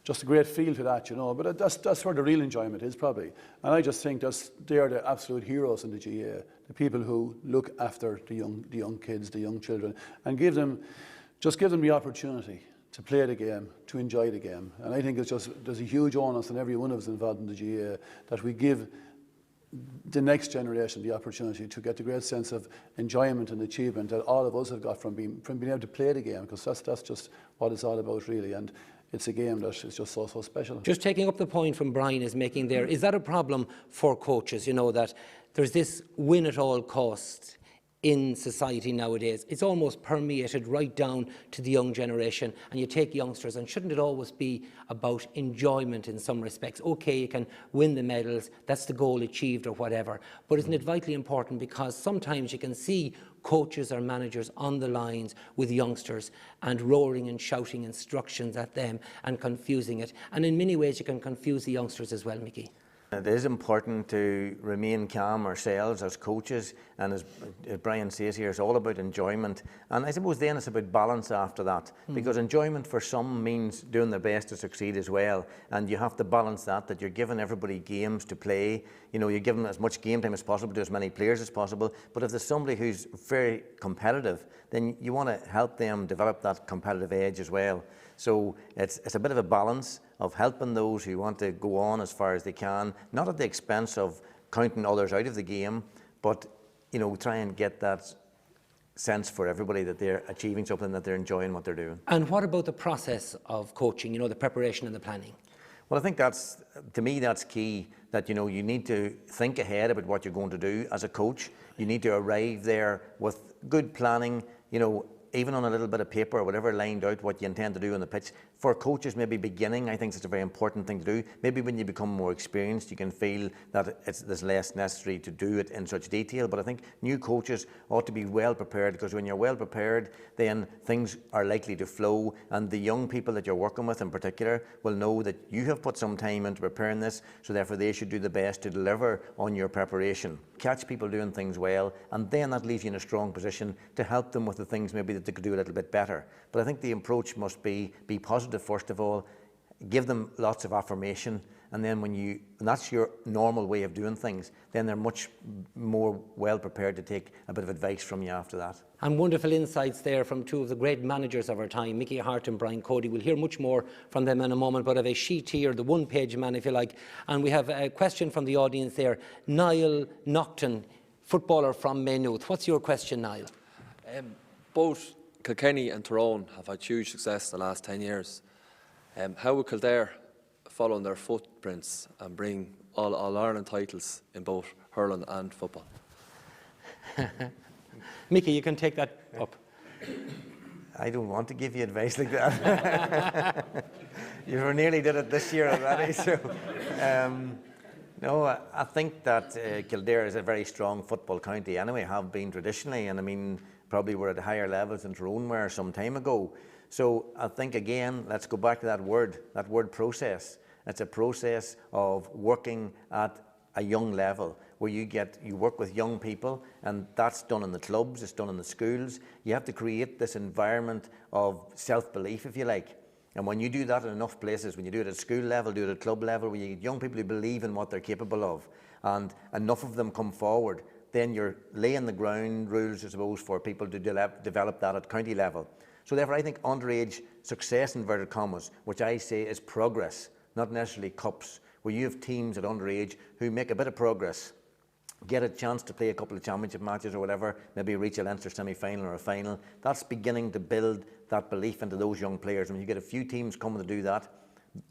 just a great feel to that, you know, but that's where the real enjoyment is probably. And I just think they're the absolute heroes in the GAA, the people who look after the young kids, the young children, and give them the opportunity to play the game, to enjoy the game. And I think there's a huge onus on every one of us involved in the GAA that we give the next generation the opportunity to get the great sense of enjoyment and achievement that all of us have got from being able to play the game, because that's just what it's all about really. And it's a game that is just so special. Just taking up the point from Brian is making there, is that a problem for coaches, you know, that there's this win at all costs in society nowadays? It's almost permeated right down to the young generation, and you take youngsters, and shouldn't it always be about enjoyment in some respects? Okay, you can win the medals, that's the goal achieved or whatever, but isn't it vitally important, because sometimes you can see coaches or managers on the lines with youngsters and roaring and shouting instructions at them and confusing it, and in many ways you can confuse the youngsters as well, Mickey. It is important to remain calm ourselves as coaches, and as Brian says here, it's all about enjoyment. And I suppose then it's about balance after that, because enjoyment for some means doing their best to succeed as well. And you have to balance that you're giving everybody games to play. You know, you're giving them as much game time as possible to as many players as possible. But if there's somebody who's very competitive, then you want to help them develop that competitive edge as well. So it's a bit of a balance of helping those who want to go on as far as they can, not at the expense of counting others out of the game, but you know, try and get that sense for everybody that they're achieving something, that they're enjoying what they're doing. And what about the process of coaching, you know, the preparation and the planning? Well, I think that's, to me, that's key, that, you know, you need to think ahead about what you're going to do as a coach. You need to arrive there with good planning, you know, even on a little bit of paper or whatever, lined out what you intend to do on the pitch. For coaches maybe beginning, I think it's a very important thing to do. Maybe when you become more experienced, you can feel that there's less necessary to do it in such detail. But I think new coaches ought to be well prepared, because when you're well prepared, then things are likely to flow. And the young people that you're working with in particular will know that you have put some time into preparing this, so therefore they should do the best to deliver on your preparation. Catch people doing things well, and then that leaves you in a strong position to help them with the things maybe that they could do a little bit better. But I think the approach must be positive first of all, give them lots of affirmation, and then and that's your normal way of doing things, then they're much more well prepared to take a bit of advice from you after that. And wonderful insights there from two of the great managers of our time, Mickey Harte and Brian Cody. We'll hear much more from them in a moment, but I have a sheet here, the one-page man if you like, and we have a question from the audience there. Niall Naughton, footballer from Maynooth. What's your question, Niall? Both Kilkenny and Tyrone have had huge success in the last 10 years. How will Kildare follow in their footprints and bring all Ireland titles in both hurling and football? Mickey, you can take that up. I don't want to give you advice like that. You nearly did it this year already. So, no, I think that Kildare is a very strong football county anyway, have been traditionally, and I mean, probably were at higher levels than Tyrone were some time ago. So I think, again, let's go back to that word process. It's a process of working at a young level where you work with young people, and that's done in the clubs, it's done in the schools. You have to create this environment of self-belief, if you like. And when you do that in enough places, when you do it at school level, do it at club level, where you get young people who believe in what they're capable of, and enough of them come forward, then you're laying the ground rules, I suppose, for people to develop that at county level. So therefore, I think underage success, inverted commas, which I say is progress, not necessarily cups, where you have teams at underage who make a bit of progress, get a chance to play a couple of championship matches or whatever, maybe reach a Leinster semi-final or a final. That's beginning to build that belief into those young players. When you get a few teams coming to do that,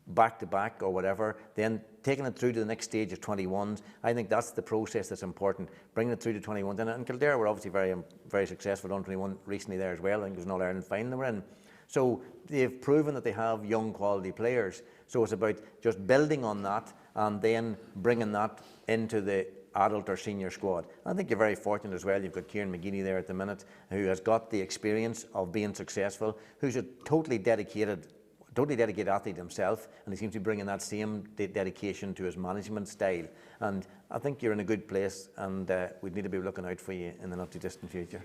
back to back or whatever, then taking it through to the next stage of 21s, I think that's the process that's important, bringing it through to 21s. And Kildare were obviously very successful on 21 recently there as well. I think there's an All-Ireland final they were in. So they've proven that they have young quality players. So it's about just building on that and then bringing that into the adult or senior squad. I think you're very fortunate as well. You've got Kieran McGeady there at the minute, who has got the experience of being successful, who's a totally dedicated athlete himself, and he seems to be bringing that same dedication to his management style. And I think you're in a good place, and we need to be looking out for you in the not too distant future.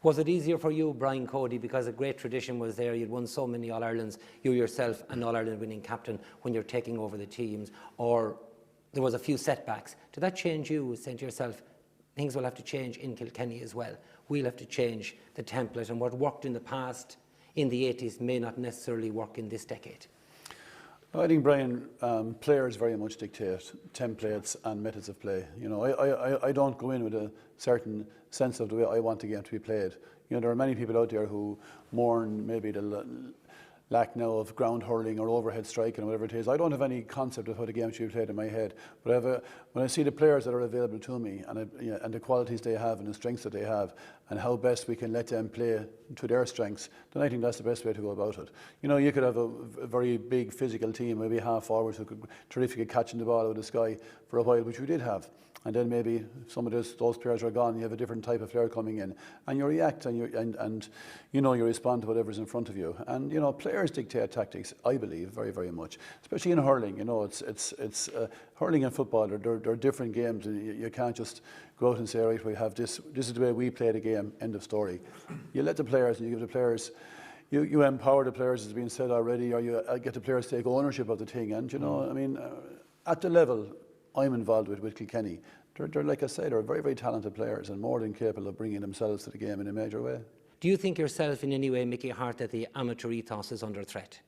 Was it easier for you, Brian Cody, because a great tradition was there? You'd won so many All-Irelands, you yourself an All-Ireland winning captain when you're taking over the teams, or there was a few setbacks. Did that change you, saying to yourself, things will have to change in Kilkenny as well? We'll have to change the template, and what worked in the past in the 80s may not necessarily work in this decade? I think, Brian, players very much dictate templates and methods of play. You know, I don't go in with a certain sense of the way I want the game to be played. You know, there are many people out there who mourn maybe the lack now of ground hurling or overhead striking or whatever it is. I don't have any concept of how the game should be played in my head, but when I see the players that are available to me and the qualities they have and the strengths that they have, and how best we can let them play to their strengths, then I think that's the best way to go about it. You know, you could have a very big physical team, maybe half forwards who could be terrific at catching the ball out of the sky for a while, which we did have. And then maybe some of those players are gone, you have a different type of player coming in, and you react and you respond to whatever's in front of you. And you know, players dictate tactics, I believe, very, very much, especially in hurling. You know, it's hurling and football, they're different games, and you can't just go out and say, right, we have this is the way we play the game, end of story. You let the players, and you give the players, you empower the players, as has been said already, or you get the players to take ownership of the thing. And you know, I mean, at the level I'm involved with Kilkenny, they're like I say, they're very, very talented players and more than capable of bringing themselves to the game in a major way. Do you think yourself in any way, Mickey Harte, that the amateur ethos is under threat?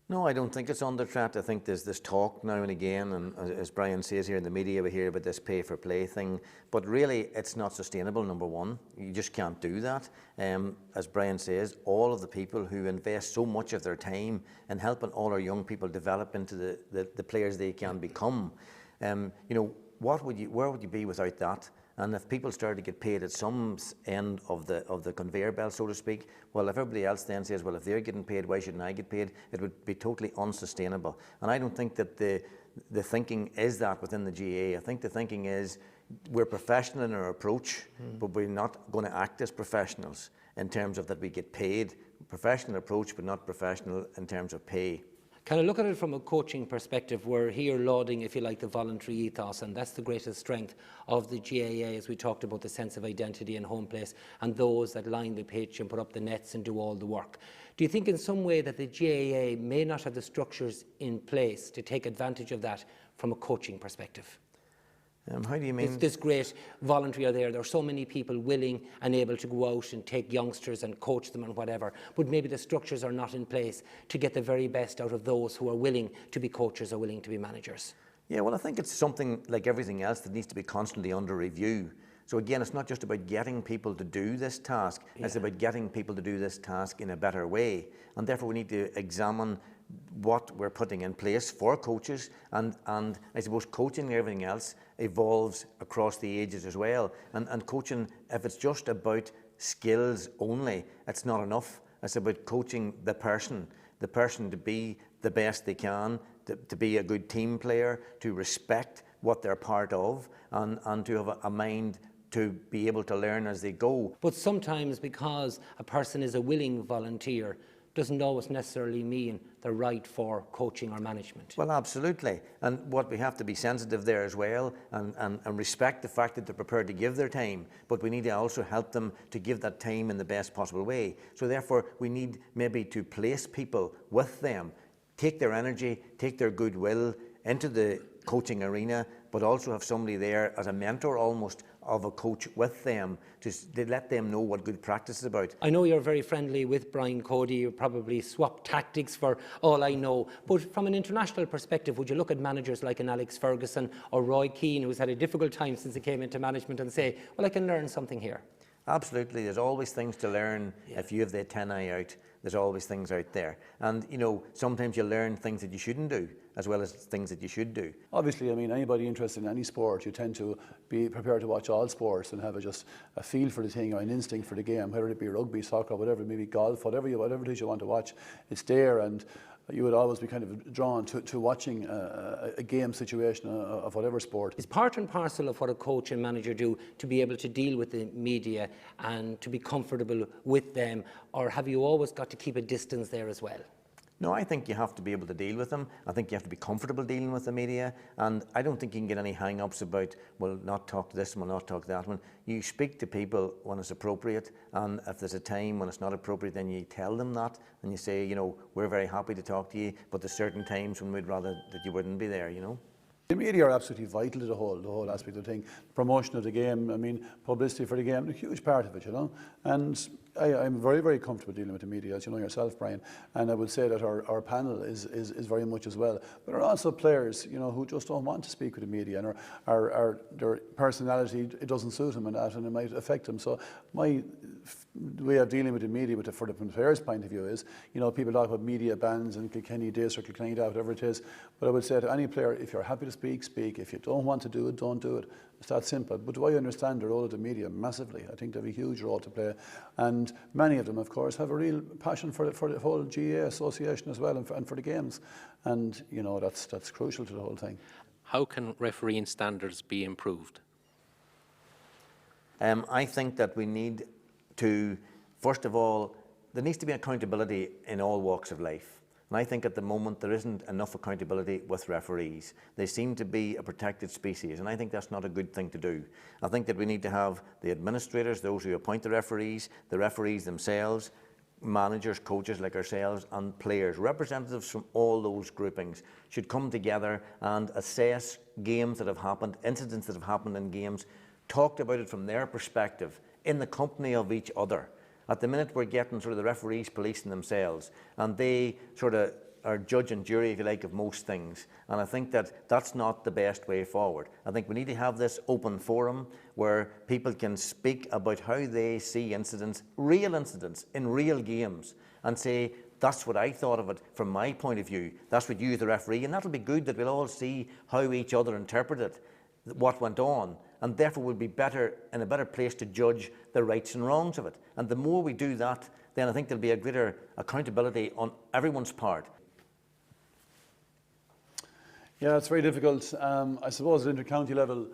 No, I don't think it's under threat. I think there's this talk now and again, and as Brian says here in the media, we hear about this pay-for-play thing, but really it's not sustainable, number one. You just can't do that. As Brian says, all of the people who invest so much of their time in helping all our young people develop into the players they can become, you know, where would you be without that? And if people started to get paid at some end of the conveyor belt, so to speak, well, if everybody else then says, well, if they're getting paid, why shouldn't I get paid? It would be totally unsustainable. And I don't think that the thinking is that within the GAA. I think the thinking is we're professional in our approach, but we're not going to act as professionals in terms of that we get paid. Professional approach, but not professional in terms of pay. Can I look at it from a coaching perspective? We're here lauding, if you like, the voluntary ethos, and that's the greatest strength of the GAA, as we talked about the sense of identity and home place, and those that line the pitch and put up the nets and do all the work. Do you think in some way that the GAA may not have the structures in place to take advantage of that from a coaching perspective? How do you mean? This great voluntary are there. There are so many people willing and able to go out and take youngsters and coach them and whatever, but maybe the structures are not in place to get the very best out of those who are willing to be coaches or willing to be managers. Yeah, well, I think it's something like everything else that needs to be constantly under review. So again, it's not just about getting people to do this task, it's about getting people to do this task in a better way. And therefore we need to examine what we're putting in place for coaches, and I suppose coaching and everything else evolves across the ages as well. And coaching, if it's just about skills only, it's not enough. It's about coaching the person to be the best they can, to be a good team player, to respect what they're part of, and to have a mind to be able to learn as they go. But sometimes because a person is a willing volunteer, doesn't always necessarily mean they're right for coaching or management. Well, absolutely. And what we have to be sensitive there as well, and respect the fact that they're prepared to give their time, but we need to also help them to give that time in the best possible way. So therefore, we need maybe to place people with them, take their energy, take their goodwill into the coaching arena, but also have somebody there as a mentor almost of a coach with them to let them know what good practice is about. I know you're very friendly with Brian Cody. You probably swap tactics for all I know. But from an international perspective, would you look at managers like an Alex Ferguson or Roy Keane, who's had a difficult time since he came into management, and say, well, I can learn something here? Absolutely. There's always things to learn. If you have the antennae out, there's always things out there. And, you know, sometimes you learn things that you shouldn't do as well as things that you should do. Obviously, I mean, anybody interested in any sport, you tend to be prepared to watch all sports and have just a feel for the thing or an instinct for the game, whether it be rugby, soccer, whatever, maybe golf, whatever it is you want to watch, it's there. And you would always be kind of drawn to watching a game situation of whatever sport. It's part and parcel of what a coach and manager do to be able to deal with the media and to be comfortable with them, or have you always got to keep a distance there as well? No, I think you have to be able to deal with them. I think you have to be comfortable dealing with the media, and I don't think you can get any hang-ups about, well, not talk to this one, not talk to that one. You speak to people when it's appropriate, and if there's a time when it's not appropriate, then you tell them that, and you say, you know, we're very happy to talk to you, but there's certain times when we'd rather that you wouldn't be there, you know. The media are absolutely vital to the whole aspect of the thing. Promotion of the game, I mean, publicity for the game, a huge part of it, you know. And I'm very, very comfortable dealing with the media, as you know yourself, Brian. And I would say that our panel is very much as well. But there are also players, you know, who just don't want to speak with the media, and their personality, it doesn't suit them and that, and it might affect them. So my the way of dealing with the media from the players' point of view is, you know, people talk about media bans and Kilkenny this or Kilkenny that, whatever it is. But I would say to any player, if you're happy to speak, speak. If you don't want to do it, don't do it. It's that simple. But do I understand the role of the media? Massively. I think they have a huge role to play. And many of them, of course, have a real passion for the whole GAA association as well and for the games. And, you know, that's crucial to the whole thing. How can refereeing standards be improved? I think that we need to, first of all, there needs to be accountability in all walks of life. And I think at the moment there isn't enough accountability with referees. They seem to be a protected species, and I think that's not a good thing to do. I think that we need to have the administrators, those who appoint the referees themselves, managers, coaches like ourselves, and players, representatives from all those groupings should come together and assess games that have happened, incidents that have happened in games, talked about it from their perspective, in the company of each other. At the minute we're getting sort of the referees policing themselves, and they sort of are judge and jury, if you like, of most things. And I think that that's not the best way forward. I think we need to have this open forum where people can speak about how they see incidents, real incidents in real games, and say, that's what I thought of it from my point of view. That's what you as the referee, and that'll be good that we'll all see how each other interpreted what went on, and therefore we'll be in a better place to judge the rights and wrongs of it. And the more we do that, then I think there'll be a greater accountability on everyone's part. Yeah, it's very difficult. I suppose at inter-county level,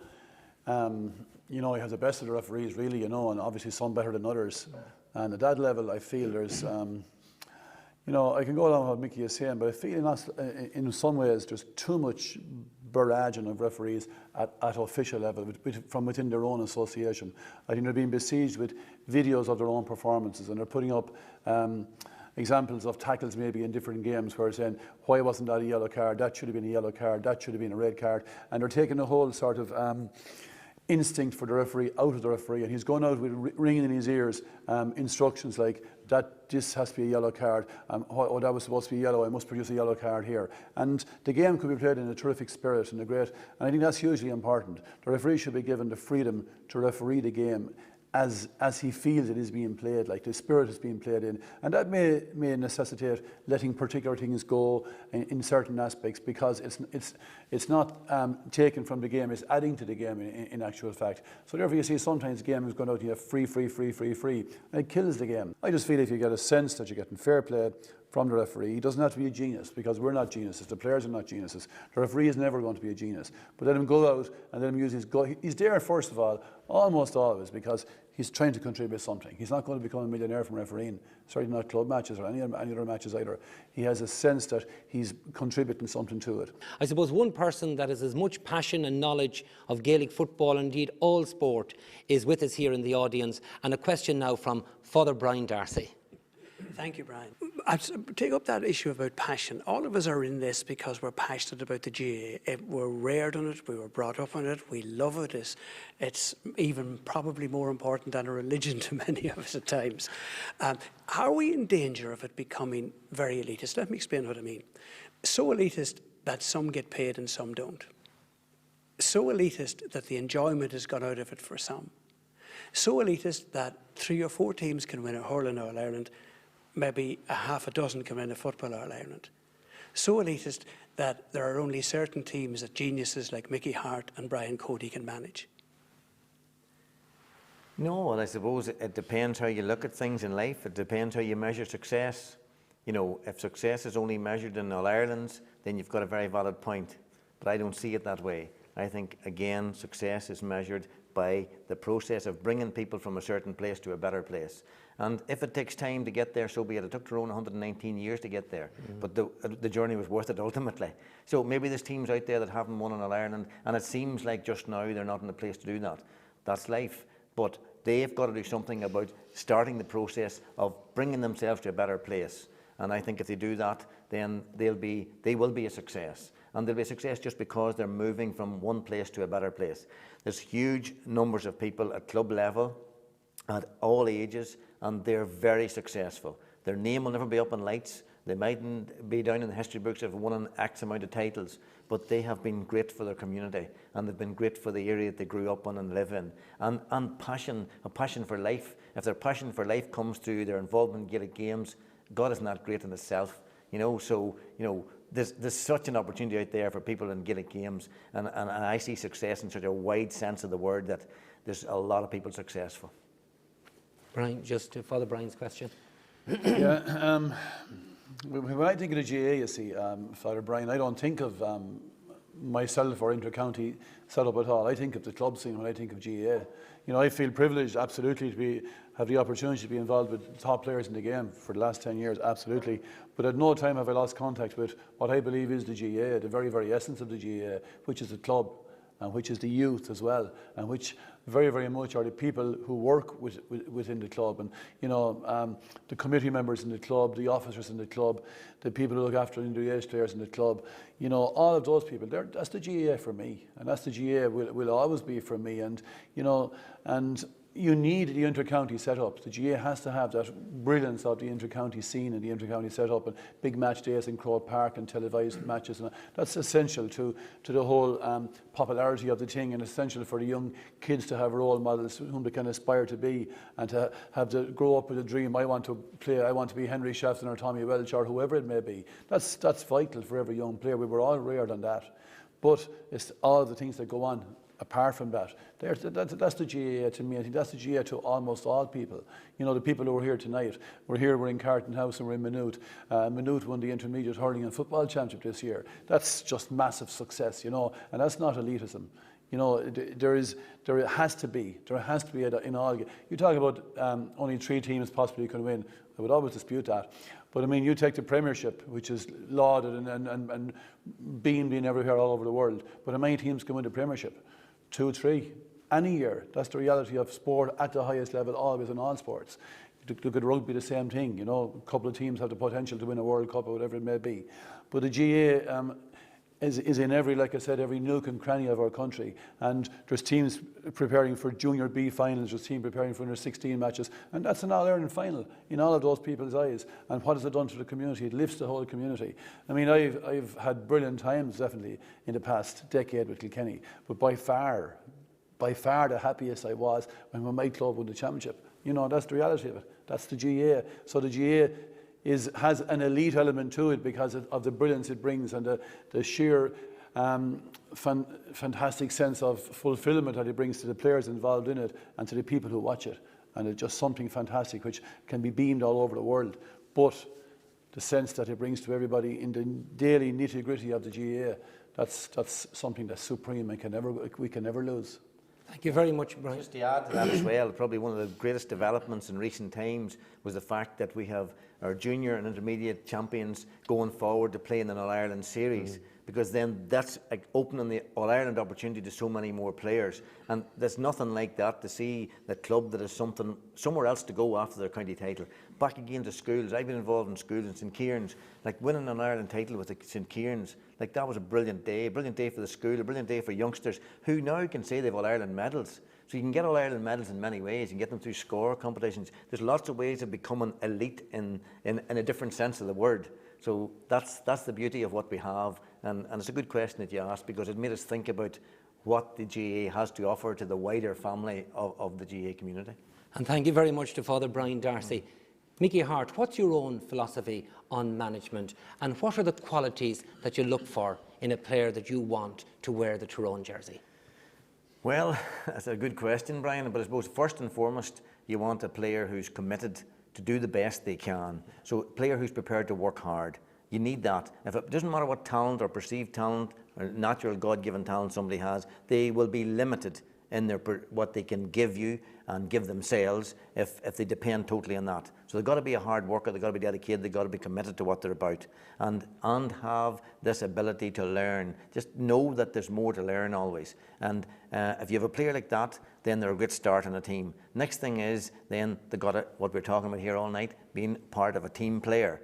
you know, you have the best of the referees, really, you know, and obviously some better than others. And at that level, I feel there's, you know, I can go along with what Mickey is saying, but I feel in some ways there's too much barraging of referees at official level from within their own association. I think they're being besieged with videos of their own performances, and they're putting up examples of tackles maybe in different games where they're saying, why wasn't that a yellow card? That should have been a yellow card. That should have been a red card. And they're taking the whole sort of instinct for the referee out of the referee, and he's going out with ringing in his ears instructions like, that this has to be a yellow card, oh, that was supposed to be yellow, I must produce a yellow card here. And the game could be played in a terrific spirit and and I think that's hugely important. The referee should be given the freedom to referee the game as he feels it is being played, like the spirit is being played in. And that may necessitate letting particular things go in certain aspects, because it's not taken from the game, it's adding to the game in actual fact. So therefore you see sometimes the game is going out and you have free, and it kills the game. I just feel if you get a sense that you're getting fair play from the referee, he doesn't have to be a genius, because we're not geniuses, the players are not geniuses. The referee is never going to be a genius. But let him go out and let him use his go. He's there, first of all, almost always, because he's trying to contribute something. He's not going to become a millionaire from refereeing, certainly not club matches or any other matches either. He has a sense that he's contributing something to it. I suppose one person that has as much passion and knowledge of Gaelic football, indeed all sport, is with us here in the audience. And a question now from Father Brian Darcy. Thank you, Brian. I'll take up that issue about passion. All of us are in this because we're passionate about the GAA. We're reared on it, we were brought up on it, we love it. It's even probably more important than a religion to many of us at times. Are we in danger of it becoming very elitist? Let me explain what I mean. So elitist that some get paid and some don't. So elitist that the enjoyment has gone out of it for some. So elitist that 3 or 4 teams can win a Hurling All-Ireland, maybe a half a dozen can win a Football All-Ireland. So elitist that there are only certain teams that geniuses like Mickey Harte and Brian Cody can manage. No, well, I suppose it depends how you look at things in life. It depends how you measure success. You know, if success is only measured in All-Irelands, then you've got a very valid point. But I don't see it that way. I think, again, success is measured by the process of bringing people from a certain place to a better place. And if it takes time to get there, so be it. It took Tyrone 119 years to get there, but the journey was worth it ultimately. So maybe there's teams out there that haven't won in All-Ireland, and it seems like just now they're not in a place to do that. That's life. But they've got to do something about starting the process of bringing themselves to a better place. And I think if they do that, then they will be a success. And they'll be a success just because they're moving from one place to a better place. There's huge numbers of people at club level, at all ages, and they're very successful. Their name will never be up in lights, They mightn't be down in the history books of winning X amount of titles, but they have been great for their community, and they've been great for the area that they grew up in and live in. And a passion for life. If their passion for life comes through their involvement in Gaelic games, God isn't that great in itself, you know. So, you know, there's such an opportunity out there for people in Gaelic games, and I see success in such a wide sense of the word that there's a lot of people successful. Brian, just to follow Brian's question. Yeah, when I think of the GA, you see, Father Brian, I don't think of myself or inter-county setup at all. I think of the club scene when I think of GA. You know, I feel privileged, absolutely, to have the opportunity to be involved with top players in the game for the last 10 years, absolutely. But at no time have I lost contact with what I believe is the GA, the very, very essence of the GA, which is the club, and which is the youth as well, and which very, very much are the people who work within the club. And, you know, the committee members in the club, the officers in the club, the people who look after the underage players in the club, you know, all of those people, that's the GA for me. And that's the GA will always be for me. And, you know, and you need the inter-county setup. The GA has to have that brilliance of the inter-county scene and the inter-county setup and big match days in Crow Park and televised matches. And that's essential to the whole popularity of the thing, and essential for the young kids to have role models whom they can aspire to be, and to have to grow up with a dream. I want to be Henry Shafton or Tommy Welch or whoever it may be. That's vital for every young player. We were all reared on that. But it's all the things that go on apart from that. That's the GAA to me. I think that's the GAA to almost all people. You know, the people who are here tonight. We're in Carton House and we're in Maynooth. Maynooth won the Intermediate Hurling and Football Championship this year. That's just massive success, you know, and that's not elitism. You know, there has to be in all. You talk about only 3 teams possibly can win. I would always dispute that. But I mean, you take the Premiership, which is lauded and being everywhere all over the world. But how many teams can win the Premiership? 2 or 3, any year. That's the reality of sport at the highest level, always in all sports. Look at rugby, the same thing. You know, a couple of teams have the potential to win a World Cup or whatever it may be. But the GAA is in every, like I said, every nook and cranny of our country. And there's teams preparing for Junior B finals, there's teams preparing for under 16 matches, and that's an All-Ireland final in all of those people's eyes. And what has it done to the community? It lifts the whole community. I mean, I've had brilliant times, definitely, in the past decade with Kilkenny, but by far the happiest I was when my club won the championship. You know, that's the reality of it. That's the GAA. So the GAA has an elite element to it because of the brilliance it brings and the sheer fantastic sense of fulfillment that it brings to the players involved in it and to the people who watch it. And it's just something fantastic which can be beamed all over the world. But the sense that it brings to everybody in the daily nitty-gritty of the GAA, that's something that's supreme and we can never lose. Thank you very much, Brian. Just to add to that as well, probably one of the greatest developments in recent times was the fact that we have our junior and intermediate champions going forward to play in an All-Ireland series, because then that's like opening the All-Ireland opportunity to so many more players. And there's nothing like that to see the club that is somewhere else to go after their county title. Back again to schools. I've been involved in schools in St. Kieran's, like winning an Ireland title with the St. Kieran's, like that was a brilliant day for the school, a brilliant day for youngsters who now can say they've All-Ireland medals. So you can get All-Ireland medals in many ways. You can get them through score competitions. There's lots of ways of becoming elite in a different sense of the word. So that's the beauty of what we have. And it's a good question that you asked, because it made us think about what the GAA has to offer to the wider family of the GAA community. And thank you very much to Father Brian Darcy. Mickey Harte, what's your own philosophy on management, and what are the qualities that you look for in a player that you want to wear the Tyrone jersey? Well, that's a good question, Brian, but I suppose first and foremost you want a player who's committed to do the best they can. So a player who's prepared to work hard. You need that. If it doesn't matter what talent or perceived talent or natural God-given talent somebody has, they will be limited in what they can give you and give themselves if they depend totally on that. So they've got to be a hard worker, they've got to be dedicated, they've got to be committed to what they're about and have this ability to learn. Just know that there's more to learn always. And if you have a player like that, then they're a great start on a team. Next thing is then they've got to, what we're talking about here all night, being part of a team player,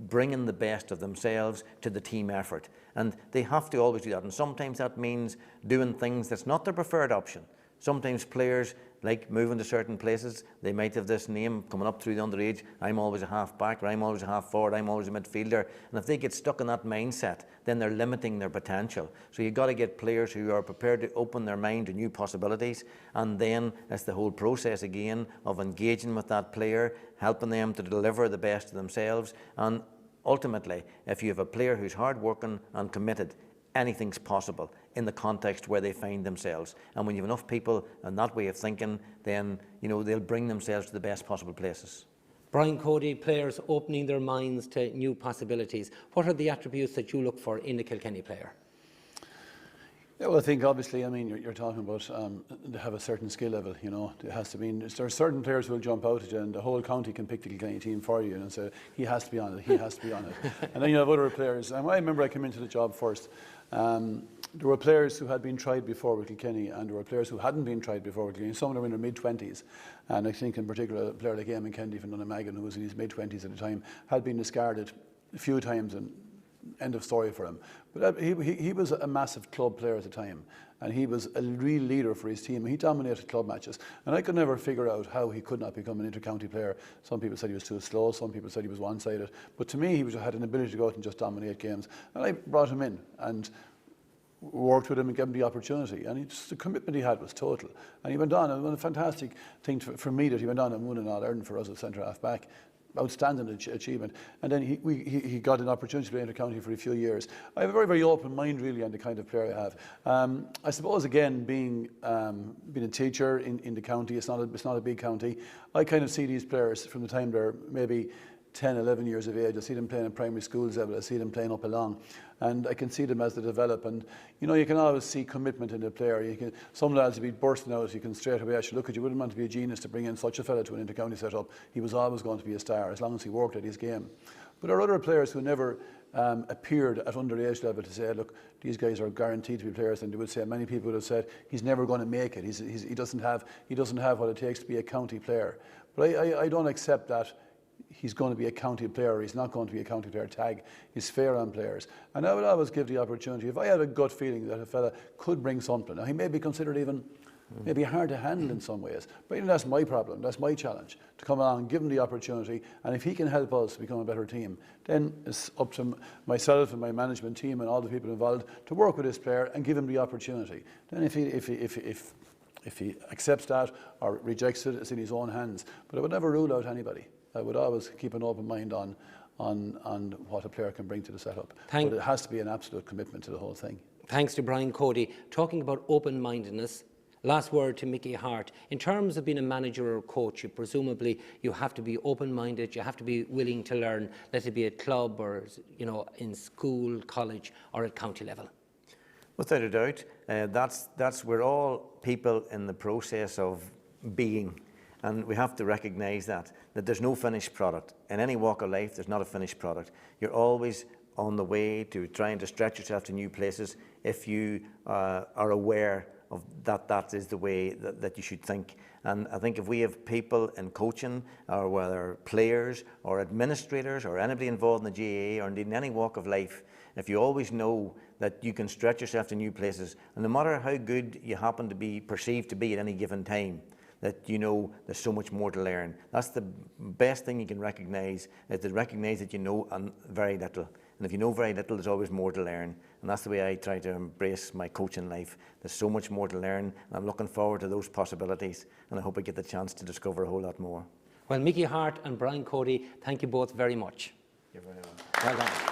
bringing the best of themselves to the team effort. And they have to always do that. And sometimes that means doing things that's not their preferred option. Sometimes players like moving to certain places. They might have this name coming up through the underage. I'm always a half back, or I'm always a half forward, I'm always a midfielder. And if they get stuck in that mindset, then they're limiting their potential. So you've got to get players who are prepared to open their mind to new possibilities. And then it's the whole process again of engaging with that player, helping them to deliver the best of themselves. And ultimately, if you have a player who's hard-working and committed, anything's possible in the context where they find themselves. And when you have enough people and that way of thinking, then they'll bring themselves to the best possible places. Brian Cody, players opening their minds to new possibilities. What are the attributes that you look for in a Kilkenny player? Yeah, well, I think obviously, I mean, you're talking about they have a certain skill level, It has to be. There are certain players who will jump out at you, and the whole county can pick the Kilkenny team for you, and say he has to be on it, he has to be on it. And then you have other players. And I remember I came into the job first. There were players who had been tried before with Kilkenny, and there were players who hadn't been tried before with Kilkenny. Some of them were in their mid-20s, and I think in particular a player like Eamon Kennedy from Dunnamaggin, who was in his mid-20s at the time, had been discarded a few times, and end of story for him. But he was a massive club player at the time, and he was a real leader for his team. He dominated club matches, and I could never figure out how he could not become an inter-county player. Some people said he was too slow, some people said he was one-sided, but to me he had an ability to go out and just dominate games. And I brought him in and worked with him and gave him the opportunity, and the commitment he had was total. And he went on, and it was a fantastic thing for me that he went on and won an All-Ireland for us at centre half back. Outstanding achievement. And then he got an opportunity to play inter-county for a few years. I have a very, very open mind really on the kind of player I have. I suppose again, being a teacher in the county, it's not a big county. I kind of see these players from the time they're maybe 10, 11 years of age. I see them playing in primary schools level. I see them playing up along, and I can see them as they develop. And you can always see commitment in the player. Some lads will be bursting out. You can straight away actually look at you. Wouldn't want to be a genius to bring in such a fella to an inter-county setup. He was always going to be a star as long as he worked at his game. But there are other players who never appeared at underage level to say, look, these guys are guaranteed to be players. And they would say, many people would have said, he's never going to make it. He doesn't have what it takes to be a county player. But I don't accept that he's going to be a county player or he's not going to be a county player tag. He's fair on players. And I would always give the opportunity. If I had a gut feeling that a fella could bring something, now he may be considered even maybe hard to handle in some ways, but even that's my problem, that's my challenge, to come along and give him the opportunity. And if he can help us become a better team, then it's up to myself and my management team and all the people involved to work with this player and give him the opportunity. Then if he accepts that or rejects it, it's in his own hands. But I would never rule out anybody. I would always keep an open mind on what a player can bring to the setup. But it has to be an absolute commitment to the whole thing. Thanks to Brian Cody. Talking about open-mindedness, last word to Mickey Harte. In terms of being a manager or a coach, presumably you have to be open-minded, you have to be willing to learn, let it be at club or in school, college or at county level. Without a doubt, we're all people in the process of being. And we have to recognise that there's no finished product. In any walk of life, there's not a finished product. You're always on the way to trying to stretch yourself to new places if you are aware of that is the way that you should think. And I think if we have people in coaching, or whether players or administrators or anybody involved in the GAA or indeed in any walk of life, if you always know that you can stretch yourself to new places, and no matter how good you happen to be perceived to be at any given time, that there's so much more to learn. That's the best thing you can recognise, is to recognise that you know very little. And if you know very little, there's always more to learn. And that's the way I try to embrace my coaching life. There's so much more to learn, and I'm looking forward to those possibilities, and I hope I get the chance to discover a whole lot more. Well, Mickey Harte and Brian Cody, thank you both very much. You're very welcome. Well done.